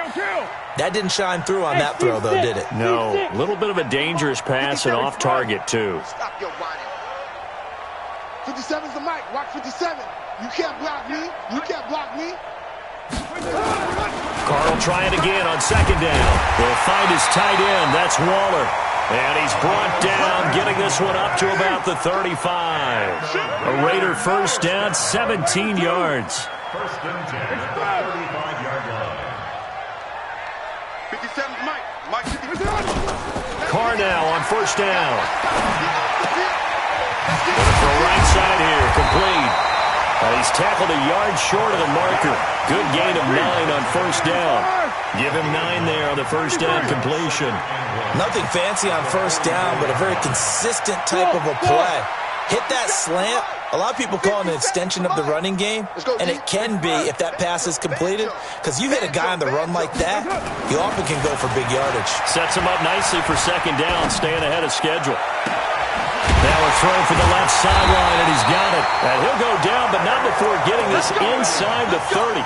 That didn't shine through on that throw, though, did it? No. A little bit of a dangerous pass and off target, too. 57's the mic. Watch 57. You can't block me. You can't block me. Carl trying again on second down. Will find his tight end. That's Waller. And he's brought down, getting this one up to about the 35. A Raider first down, 17 yards. First and 10 at the 35-yard line. 57's mic. Mike 57. Carr now on first down. For a right side here, complete. And he's tackled a yard short of the marker. Good gain of 9 on first down. Give him 9 there on the first down completion. Nothing fancy on first down, but a very consistent type of a play. Hit that slant. A lot of people call it an extension of the running game, and it can be if that pass is completed, because you hit a guy on the run like that, he often can go for big yardage. Sets him up nicely for second down, staying ahead of schedule. Now a throw for the left sideline, and he's got it. And he'll go down, but not before getting this inside the 30.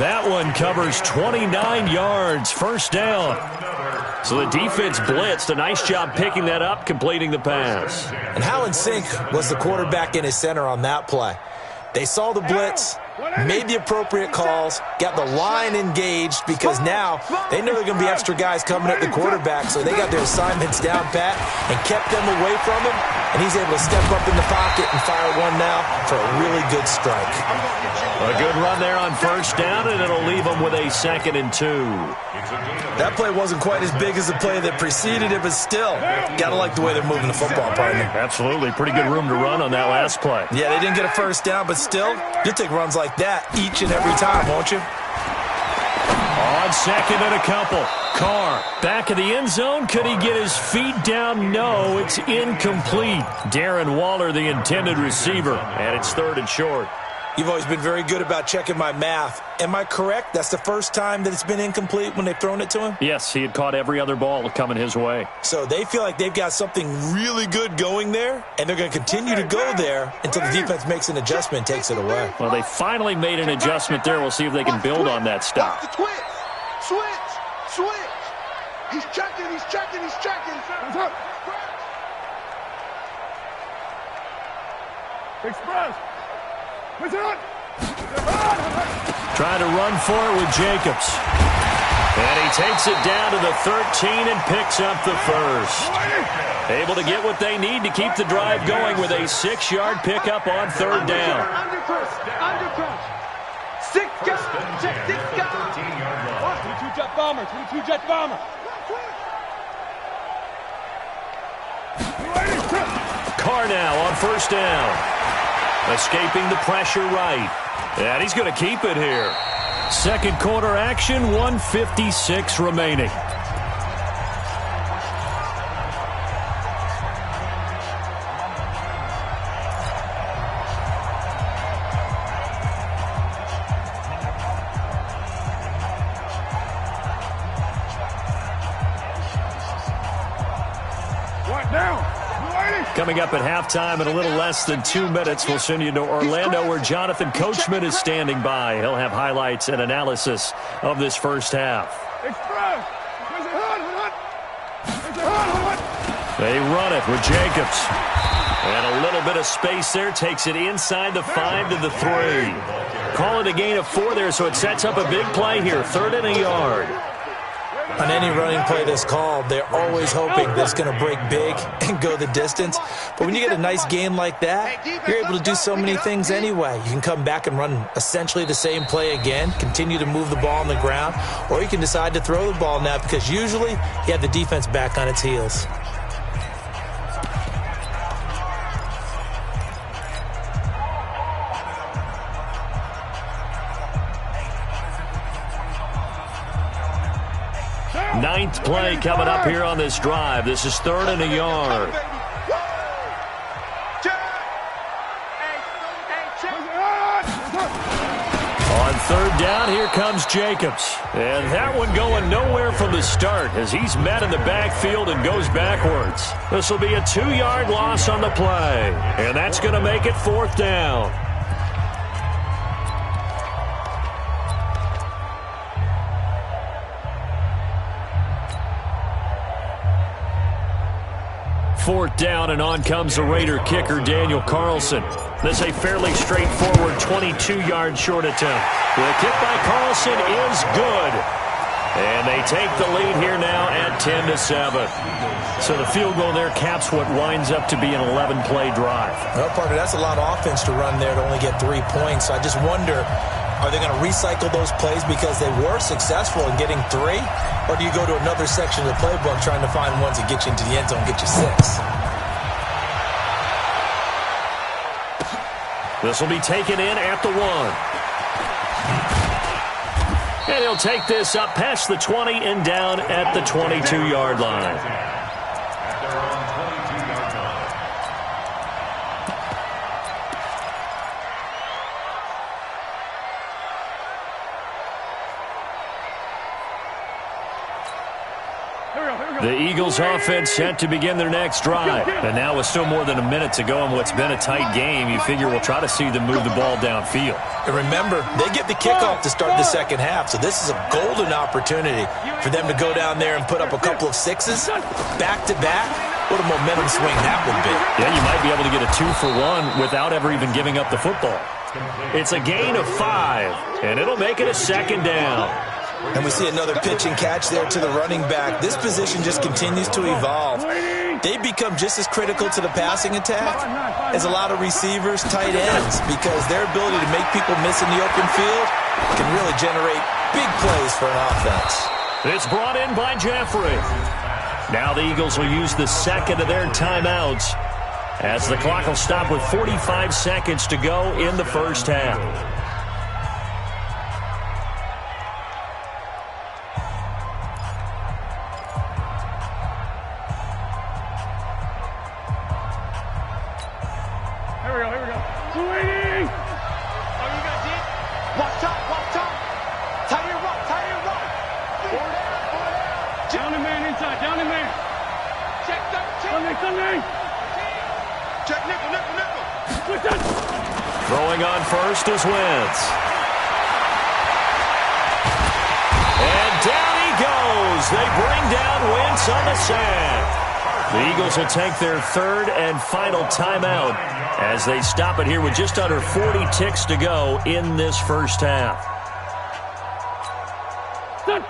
That one covers 29 yards, first down. So the defense blitzed. A nice job picking that up, completing the pass. And how in sync was the quarterback and his center on that play? They saw the blitz, made the appropriate calls, got the line engaged, because now they know there are going to be extra guys coming at the quarterback, so they got their assignments down pat and kept them away from him, and he's able to step up in the pocket and fire one now for a really good strike. A good run there on first down, and it'll leave him with a 2nd and 2. That play wasn't quite as big as the play that preceded it, but still, got to like the way they're moving the football, partner. Absolutely. Pretty good room to run on that last play. Yeah, they didn't get a first down, but still, you'll take runs like that each and every time, won't you? On second and a couple. Carr back in the end zone. Could he get his feet down? No, it's incomplete. Darren Waller, the intended receiver, and it's 3rd and short. You've always been very good about checking my math. Am I correct? That's the first time that it's been incomplete when they've thrown it to him? Yes, he had caught every other ball coming his way. So they feel like they've got something really good going there, and they're going to continue to go there until the defense makes an adjustment and takes it away. Well, they finally made an adjustment there. We'll see if they can build on that stuff. Switch. He's checking. Express. Trying to run for it with Jacobs. And he takes it down to the 13 and picks up the first. Able to get what they need to keep the drive going with a 6-yard pickup on 3rd down. Undercrush. 6-yard. 22-jet bomber. 22-jet bomber. Carr now on first down. Escaping the pressure right. And he's going to keep it here. Second quarter action, 1:56 remaining. Coming up at halftime in a little less than 2 minutes, we'll send you to Orlando where Jonathan Coachman is standing by. He'll have highlights and analysis of this first half. Express. They run it with Jacobs. And a little bit of space there. Takes it inside the 5 to the 3. Call it a gain of 4 there, so it sets up a big play here. 3rd and a yard. On any running play that's called, they're always hoping that it's going to break big and go the distance. But when you get a nice gain like that, you're able to do so many things anyway. You can come back and run essentially the same play again, continue to move the ball on the ground, or you can decide to throw the ball now because usually you have the defense back on its heels. Ninth play coming up here on this drive. This is 3rd and a yard. On 3rd down, here comes Jacobs. And that one going nowhere from the start as he's met in the backfield and goes backwards. This will be a 2-yard loss on the play. And that's going to make it 4th down. Fourth down, and on comes the Raider kicker, Daniel Carlson. This is a fairly straightforward 22-yard short attempt. The kick by Carlson is good. And they take the lead here now at 10-7. So the field goal there caps what winds up to be an 11-play drive. Well, partner, that's a lot of offense to run there to only get 3 points. I just wonder, are they going to recycle those plays because they were successful in getting 3? Or do you go to another section of the playbook trying to find ones that get you into the end zone, get you 6? This will be taken in at the 1. And he'll take this up past the 20 and down at the 22-yard line. The Eagles offense set to begin their next drive. And now with still more than a minute to go in what's been a tight game, you figure we'll try to see them move the ball downfield. And remember, they get the kickoff to start the second half, so this is a golden opportunity for them to go down there and put up a couple of 6s back-to-back. What a momentum swing that would be. Yeah, you might be able to get a 2-for-1 without ever even giving up the football. It's a gain of 5, and it'll make it a 2nd down. And we see another pitch and catch there to the running back. This position just continues to evolve. They become just as critical to the passing attack as a lot of receivers, tight ends, because their ability to make people miss in the open field can really generate big plays for an offense. It's brought in by Jeffrey. Now the Eagles will use the 2nd of their timeouts as the clock will stop with 45 seconds to go in the first half. Throwing on first is Wentz. And down he goes. They bring down Wentz on the sack. The Eagles will take their 3rd and final timeout as they stop it here with just under 40 ticks to go in this first half.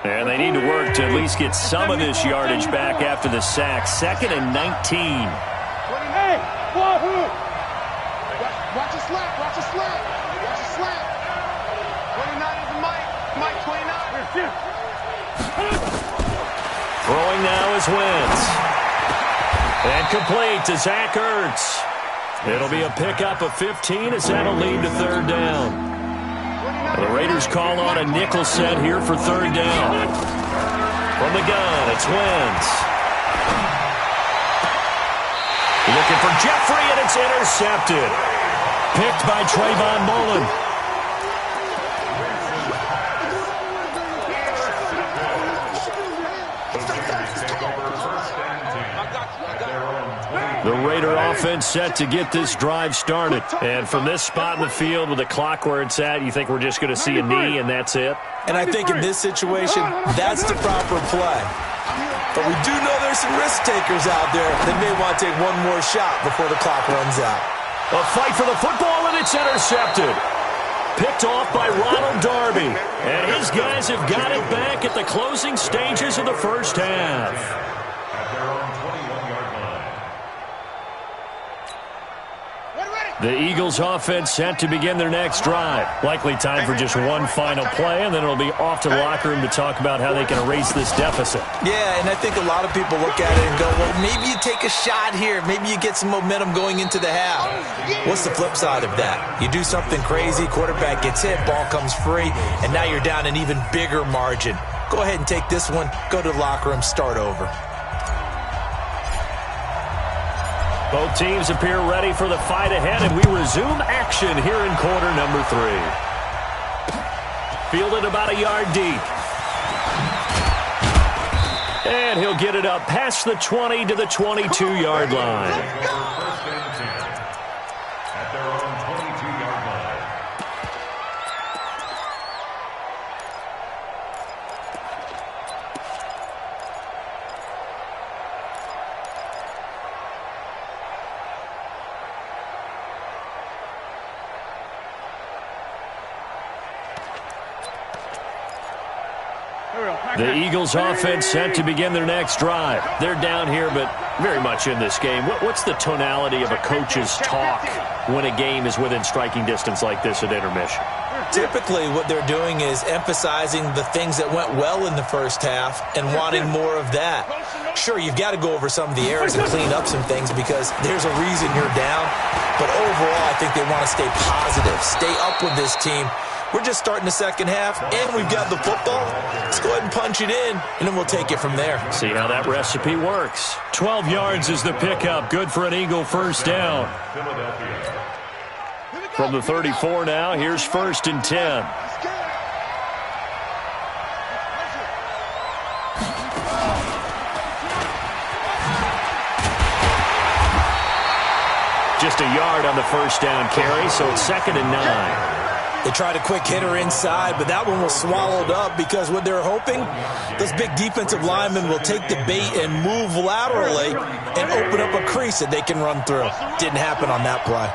And they need to work to at least get some of this yardage back after the sack. 2nd and 19. Hey, watch a slant, watch a slant, watch a slant. 29 is the Mike 29. Throwing now is Wentz. And complete to Zach Ertz. It'll be a pickup of 15 as that'll lead to 3rd down. The Raiders call on a nickel set here for 3rd down. From the gun, it's Wentz. Looking for Jeffrey, and it's intercepted. Picked by Trayvon Mullen. The Raider offense set to get this drive started. And from this spot in the field with the clock where it's at, you think we're just going to see a knee and that's it? And I think in this situation, that's the proper play. But we do know there's some risk takers out there that may want to take one more shot before the clock runs out. A fight for the football, and it's intercepted. Picked off by Ronald Darby. And his guys have got it back at the closing stages of the first half. At their own 21-yard line. The Eagles offense set to begin their next drive. Likely time for just one final play, and then it'll be off to the locker room to talk about how they can erase this deficit. Yeah, and I think a lot of people look at it and go, well, maybe you take a shot here. Maybe you get some momentum going into the half. What's the flip side of that? You do something crazy, quarterback gets hit, ball comes free, and now you're down an even bigger margin. Go ahead and take this one, go to the locker room, start over. Both teams appear ready for the fight ahead, and we resume action here in quarter number 3. Fielded about a yard deep. And he'll get it up past the 20 to the 22-yard line. First and 10. At their own 22-yard line. The Eagles offense set to begin their next drive. They're down here, but very much in this game. What's the tonality of a coach's talk when a game is within striking distance like this at intermission? Typically, what they're doing is emphasizing the things that went well in the first half and wanting more of that. Sure, you've got to go over some of the errors and clean up some things because there's a reason you're down. But overall, I think they want to stay positive, stay up with this team. We're just starting the second half, and we've got the football. Let's go ahead and punch it in, and then we'll take it from there. See how that recipe works. 12 yards is the pickup. Good for an Eagle first down. From the 34 now, here's first and 10. Just a yard on the first down carry, so it's 2nd and 9. They tried a quick hitter inside, but that one was swallowed up because what they're hoping, those big defensive linemen will take the bait and move laterally and open up a crease that they can run through. Didn't happen on that play.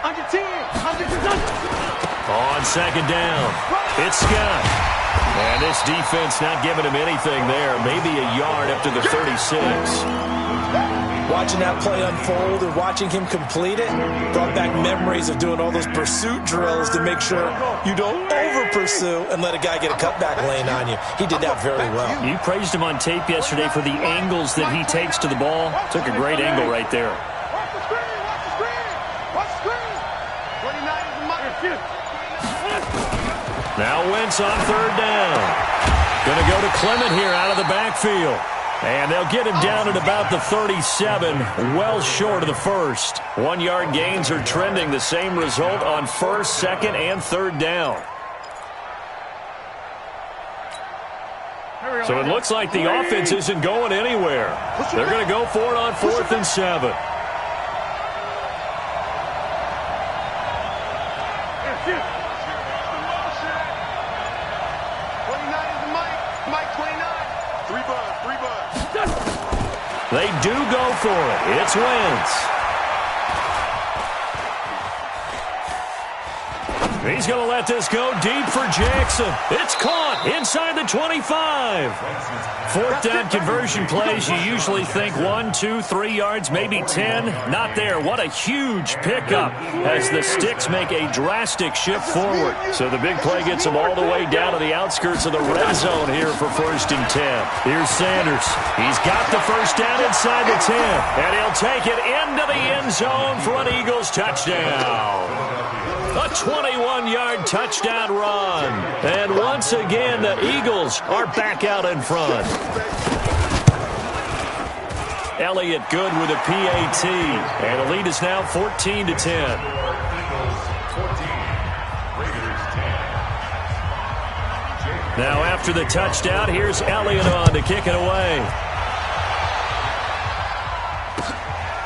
On 2nd down, it's Scott. And this defense not giving him anything there. Maybe a yard up to the 36. Watching that play unfold and watching him complete it brought back memories of doing all those pursuit drills to make sure you don't over-pursue and let a guy get a cutback lane on you. He did that very well. You praised him on tape yesterday for the angles that he takes to the ball. Took a great angle right there. Now Wentz on 3rd down. Going to go to Clement here out of the backfield. And they'll get him down at about the 37, well short of the first. 1-yard gains are trending. The same result on 1st, 2nd, and 3rd down. So it looks like the offense isn't going anywhere. They're going to go for it on 4th and 7. They do go for it. It's Wentz. He's going to let this go deep for Jackson. It's caught inside the 25. 4th down conversion plays, you usually think 1, 2, 3 yards, maybe 10. Not there. What a huge pickup as the sticks make a drastic shift forward. So the big play gets them all the way down to the outskirts of the red zone here for 1st and 10. Here's Sanders. He's got the first down inside the 10. And he'll take it into the end zone for an Eagles touchdown. A 21-yard touchdown run. And once again, the Eagles are back out in front. Elliott good with a PAT. And the lead is now 14-10. Eagles 14, Raiders 10. Now after the touchdown, here's Elliott on to kick it away.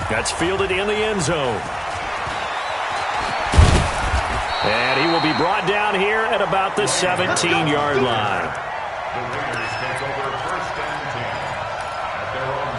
That's fielded in the end zone. And he will be brought down here at about the 17-yard line. The Raiders take over 1st and 10 at their own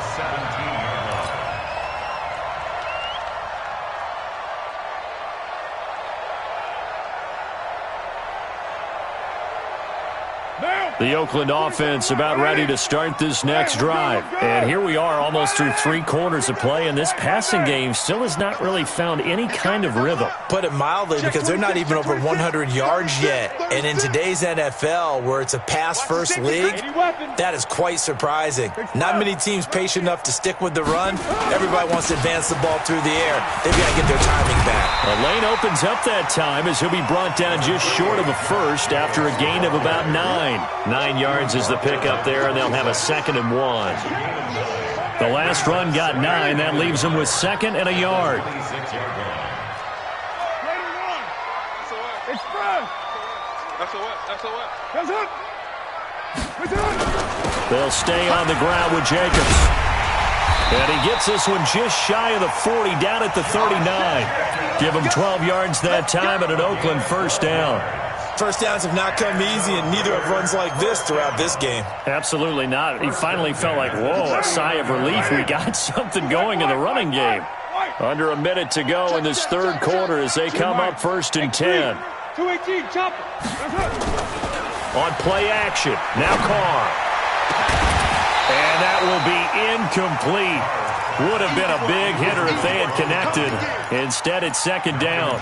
The Oakland offense about ready to start this next drive. And here we are almost through 3 quarters of play, and this passing game still has not really found any kind of rhythm. Put it mildly, because they're not even over 100 yards yet. And in today's NFL, where it's a pass-first league, that is quite surprising. Not many teams patient enough to stick with the run. Everybody wants to advance the ball through the air. They've got to get their timing back. The lane opens up that time as he'll be brought down just short of a first after a gain of about 9. 9 yards is the pickup there, and they'll have a 2nd and 1. The last run got 9. That leaves them with 2nd and a yard. They'll stay on the ground with Jacobs. And he gets this one just shy of the 40, down at the 39. Give him 12 yards that time and an Oakland first down. First downs have not come easy, and neither have runs like this throughout this game. Absolutely not. He finally felt like, whoa, a sigh of relief. We got something going in the running game. Under a minute to go in this 3rd quarter as they come up 1st and 10. 218, chopper. On play action, now Carr. And that will be incomplete. Would have been a big hitter if they had connected. Instead, it's 2nd down.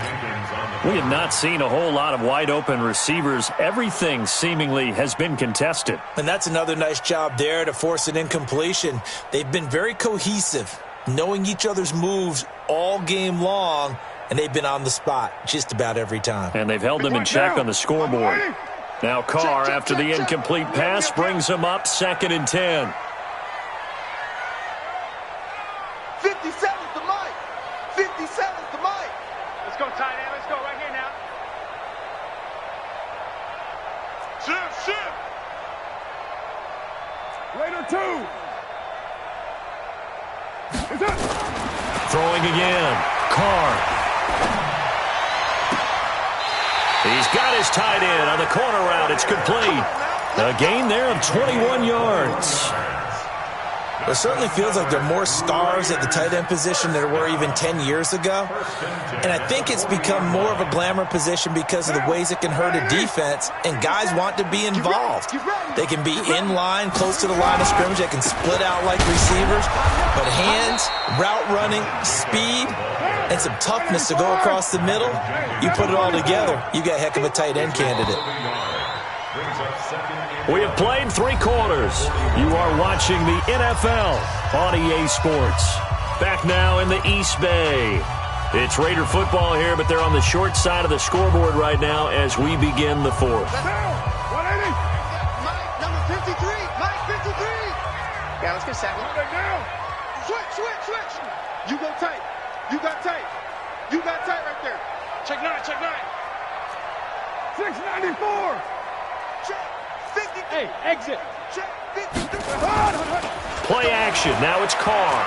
We have not seen a whole lot of wide-open receivers. Everything seemingly has been contested. And that's another nice job there to force an incompletion. They've been very cohesive, knowing each other's moves all game long, and they've been on the spot just about every time. And they've held them in check on the scoreboard. Now Carr, after the incomplete pass, brings them up 2nd and 10. 57's the mic. 57's the mic. Let's go, tight end. Let's go right here now. Shift. Raider 2. Throwing again. Carr. He's got his tight end on the corner route. It's complete. A gain there of 21 yards. It certainly feels like there are more stars at the tight end position than there were even 10 years ago. And I think it's become more of a glamour position because of the ways it can hurt a defense, and guys want to be involved. They can be in line, close to the line of scrimmage. They can split out like receivers. But hands, route running, speed, and some toughness to go across the middle, you put it all together, you got a heck of a tight end candidate. We have played 3 quarters. You are watching the NFL on EA Sports. Back now in the East Bay. It's Raider football here, but they're on the short side of the scoreboard right now as we begin the 4th. 180. Mike, number 53. Mike, 53. Yeah, let's get sacked. Switch. You go tight. You got tight. You got tight right there. Check 9. 694. Check 50. Hey, exit. Check 53. Play action. Now it's Carr.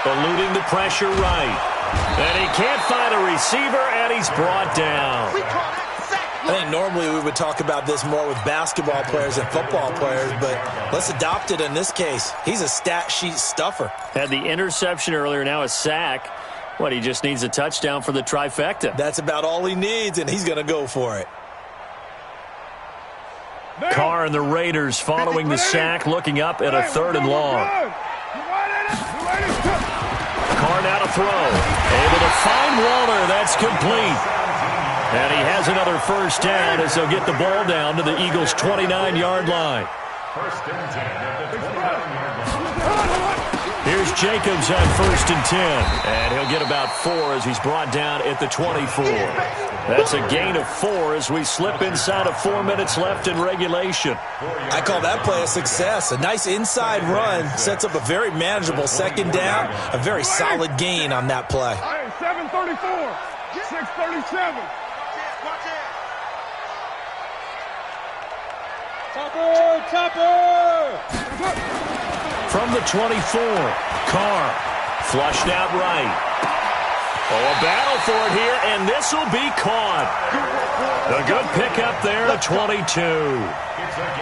Eluding the pressure right. And he can't find a receiver, and he's brought down. I think normally we would talk about this more with basketball players and football players, but let's adopt it in this case. He's a stat sheet stuffer. Had the interception earlier, now a sack. What, he just needs a touchdown for the trifecta. That's about all he needs, and he's going to go for it. Carr and the Raiders following the sack, looking up at a 3rd and long. Carr now to throw. Able to find Waller. That's complete. And he has another first down as they'll get the ball down to the Eagles' 29-yard line. Here's Jacobs on 1st and 10. And he'll get about 4 as he's brought down at the 24. That's a gain of 4 as we slip inside of 4 minutes left in regulation. I call that play a success. A nice inside run sets up a very manageable 2nd down. A very solid gain on that play. 734. 637. Topper! From the 24, Carr flushed out right. Oh, a battle for it here, and this will be caught. A good pickup there, a 22.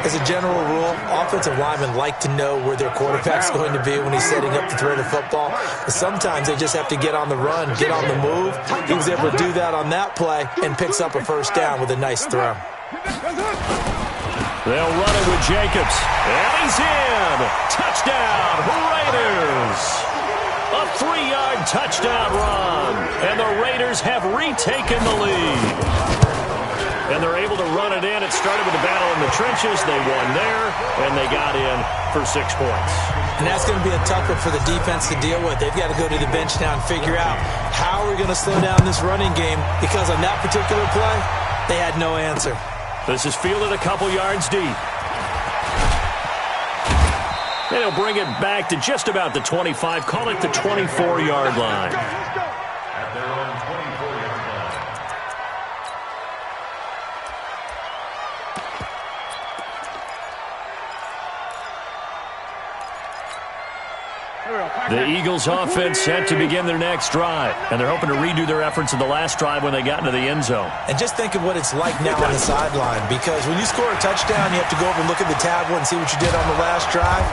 As a general rule, offensive linemen like to know where their quarterback's going to be when he's setting up to throw the football. But sometimes they just have to get on the run, get on the move. He was able to do that on that play and picks up a first down with a nice throw. They'll run it with Jacobs. And he's in. Touchdown, Raiders. A 3-yard touchdown run. And the Raiders have retaken the lead. And they're able to run it in. It started with a battle in the trenches. They won there, and they got in for 6 points. And that's going to be a tough one for the defense to deal with. They've got to go to the bench now and figure out how we're going to slow down this running game, because on that particular play, they had no answer. This is fielded a couple yards deep. And he'll bring it back to just about the 25. Call it the 24-yard line. At their own 24-yard line. The Eagles offense set to begin their next drive, and they're hoping to redo their efforts in the last drive when they got into the end zone. And just think of what it's like now on the sideline, because when you score a touchdown, you have to go over and look at the tablet and see what you did on the last drive.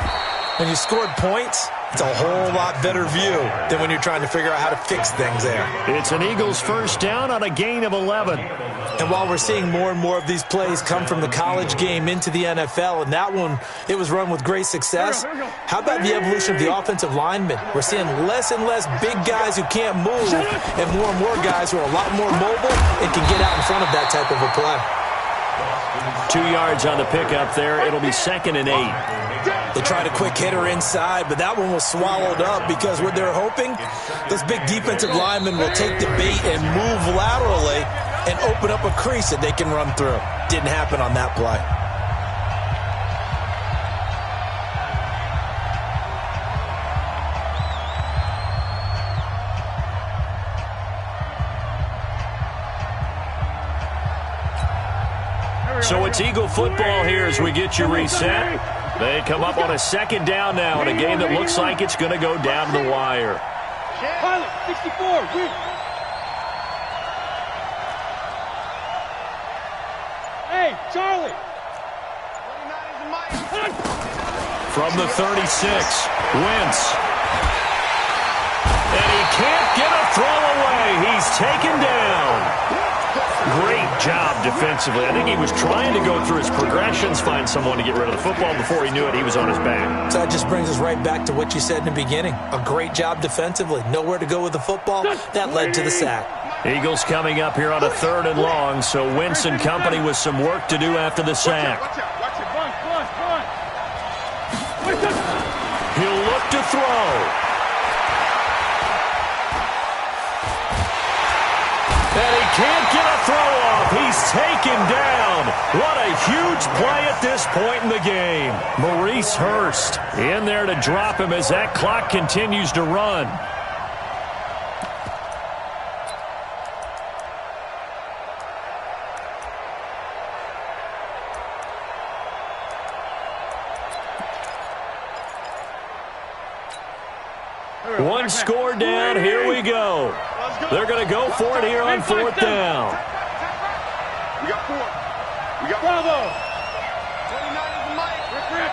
When you scored points, it's a whole lot better view than when you're trying to figure out how to fix things there. It's an Eagles first down on a gain of 11. And while we're seeing more and more of these plays come from the college game into the NFL, and that one, it was run with great success, how about the evolution of the offensive linemen? We're seeing less and less big guys who can't move and more guys who are a lot more mobile and can get out in front of that type of a play. 2 yards on the pickup there. It'll be 2nd and 8. They tried a quick hitter inside, but that one was swallowed up, because what they're hoping, those big defensive linemen will take the bait and move laterally and open up a crease that they can run through. Didn't happen on that play. So it's Eagle football here as we get you reset. They come up on a 2nd down now in a game that looks like it's going to go down to the wire. Pilot, 64, win. Hey, Charlie. From the 36, Wentz. And he can't get a throw away. He's taken down. Great job defensively. I think he was trying to go through his progressions, find someone to get rid of the football. Before he knew it, he was on his back. So that just brings us right back to what you said in the beginning. A great job defensively. Nowhere to go with the football. That led to the sack. Eagles coming up here on a 3rd and long, so Wentz and company with some work to do after the sack. He'll look to throw. And he can't get a throw off. He's taken down. What a huge play at this point in the game. Maurice Hurst in there to drop him as that clock continues to run. One score down. Here we go. They're going to go for it here on 4th down. We got 4. We got Bravo. 29 is the mic. Rip.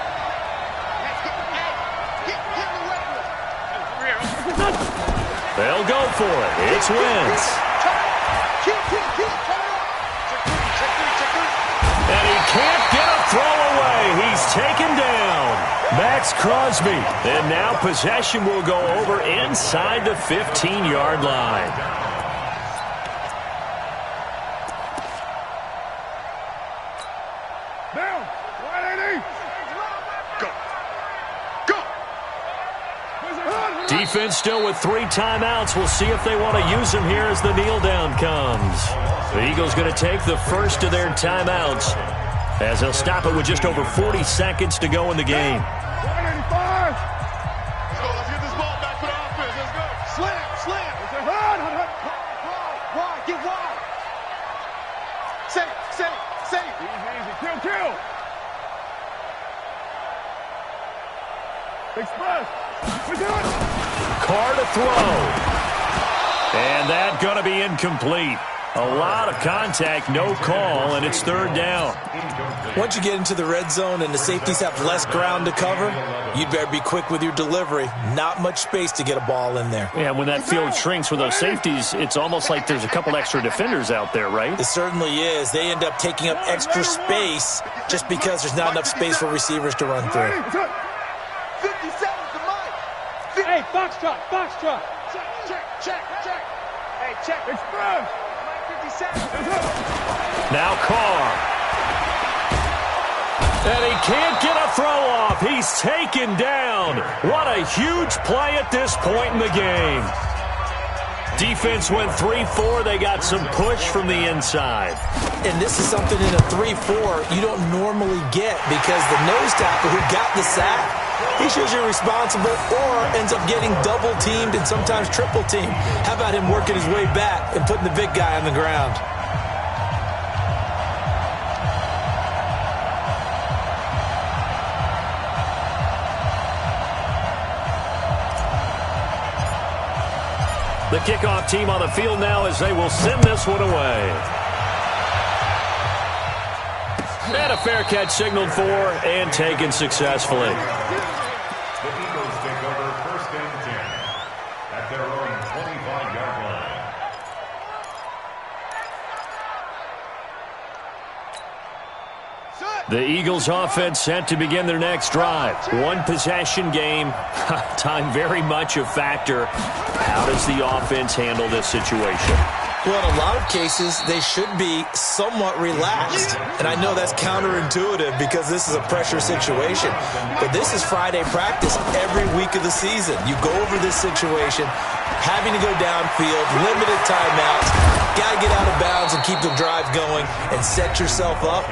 They'll go for it. It's Wentz. And he can't get a throw away. He's taken down. Max Crosby. And now possession will go over inside the 15-yard line. Down. 180. Go. Defense still with 3 timeouts. We'll see if they want to use them here as the kneel down comes. The Eagles going to take the first of their timeouts as they'll stop it with just over 40 seconds to go in the game. 185. Let's get this ball back for the offense. Let's go. Slam. It's a run. Wide. Get wide. Safe. Easy. Kill. Express. We do it. Carr to throw. And that going to be incomplete. A lot of contact, no call, and it's third down. Once you get into the red zone and the safeties have less ground to cover, you'd better be quick with your delivery. Not much space to get a ball in there. Yeah, when that field shrinks with those safeties, it's almost like there's a couple extra defenders out there, right? It certainly is. They end up taking up extra space just because there's not enough space for receivers to run through. 57 to Mike. Hey, Foxtrot. Check. Hey, check. Express. Mike 57. Now Carr. And he can't get a throw off. He's taken down. What a huge play at this point in the game. Defense went 3-4. They got some push from the inside. And this is something in a 3-4 you don't normally get because the nose tackle who got the sack, he shows you're responsible or ends up getting double-teamed and sometimes triple-teamed. How about him working his way back and putting the big guy on the ground? The kickoff team on the field now as they will send this one away. And a fair catch signaled for and taken successfully. The Eagles take over first and 10 at their own 25-yard line. The Eagles offense set to begin their next drive. One possession game. Time very much a factor. How does the offense handle this situation? Well, in a lot of cases, they should be somewhat relaxed. And I know that's counterintuitive because this is a pressure situation. But this is Friday practice every week of the season. You go over this situation, having to go downfield, limited timeouts, got to get out of bounds and keep the drive going and set yourself up.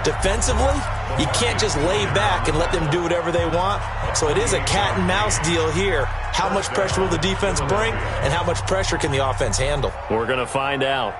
Defensively, you can't just lay back and let them do whatever they want. So it is a cat and mouse deal here. How much pressure will the defense bring and how much pressure can the offense handle? We're going to find out.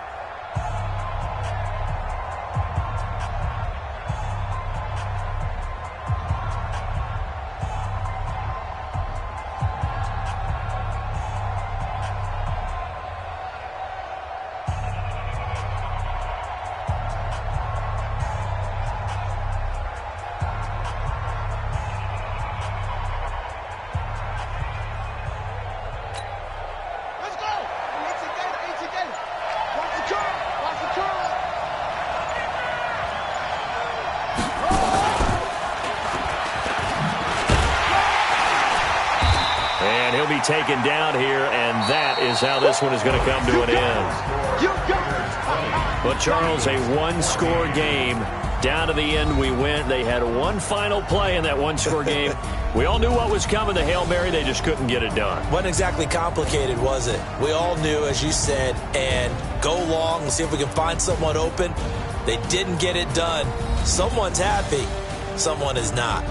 Taken down here, and that is how this one is going to come to an end. But Charles, a one-score game. Down to the end we went. They had one final play in that one-score game. We all knew what was coming. The Hail Mary, they just couldn't get it done. Wasn't exactly complicated, was it? We all knew, as you said, and go long and see if we can find someone open. They didn't get it done. Someone's happy. Someone is not.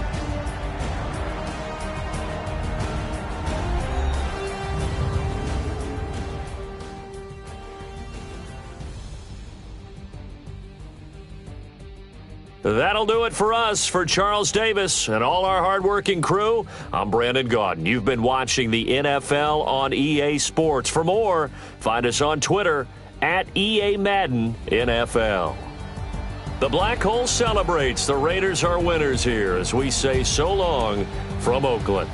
That'll do it for us. For Charles Davis and all our hardworking crew, I'm Brandon Gaudin. You've been watching the NFL on EA Sports. For more, find us on Twitter at EA Madden NFL. The Black Hole celebrates. The Raiders are winners here as we say so long from Oakland.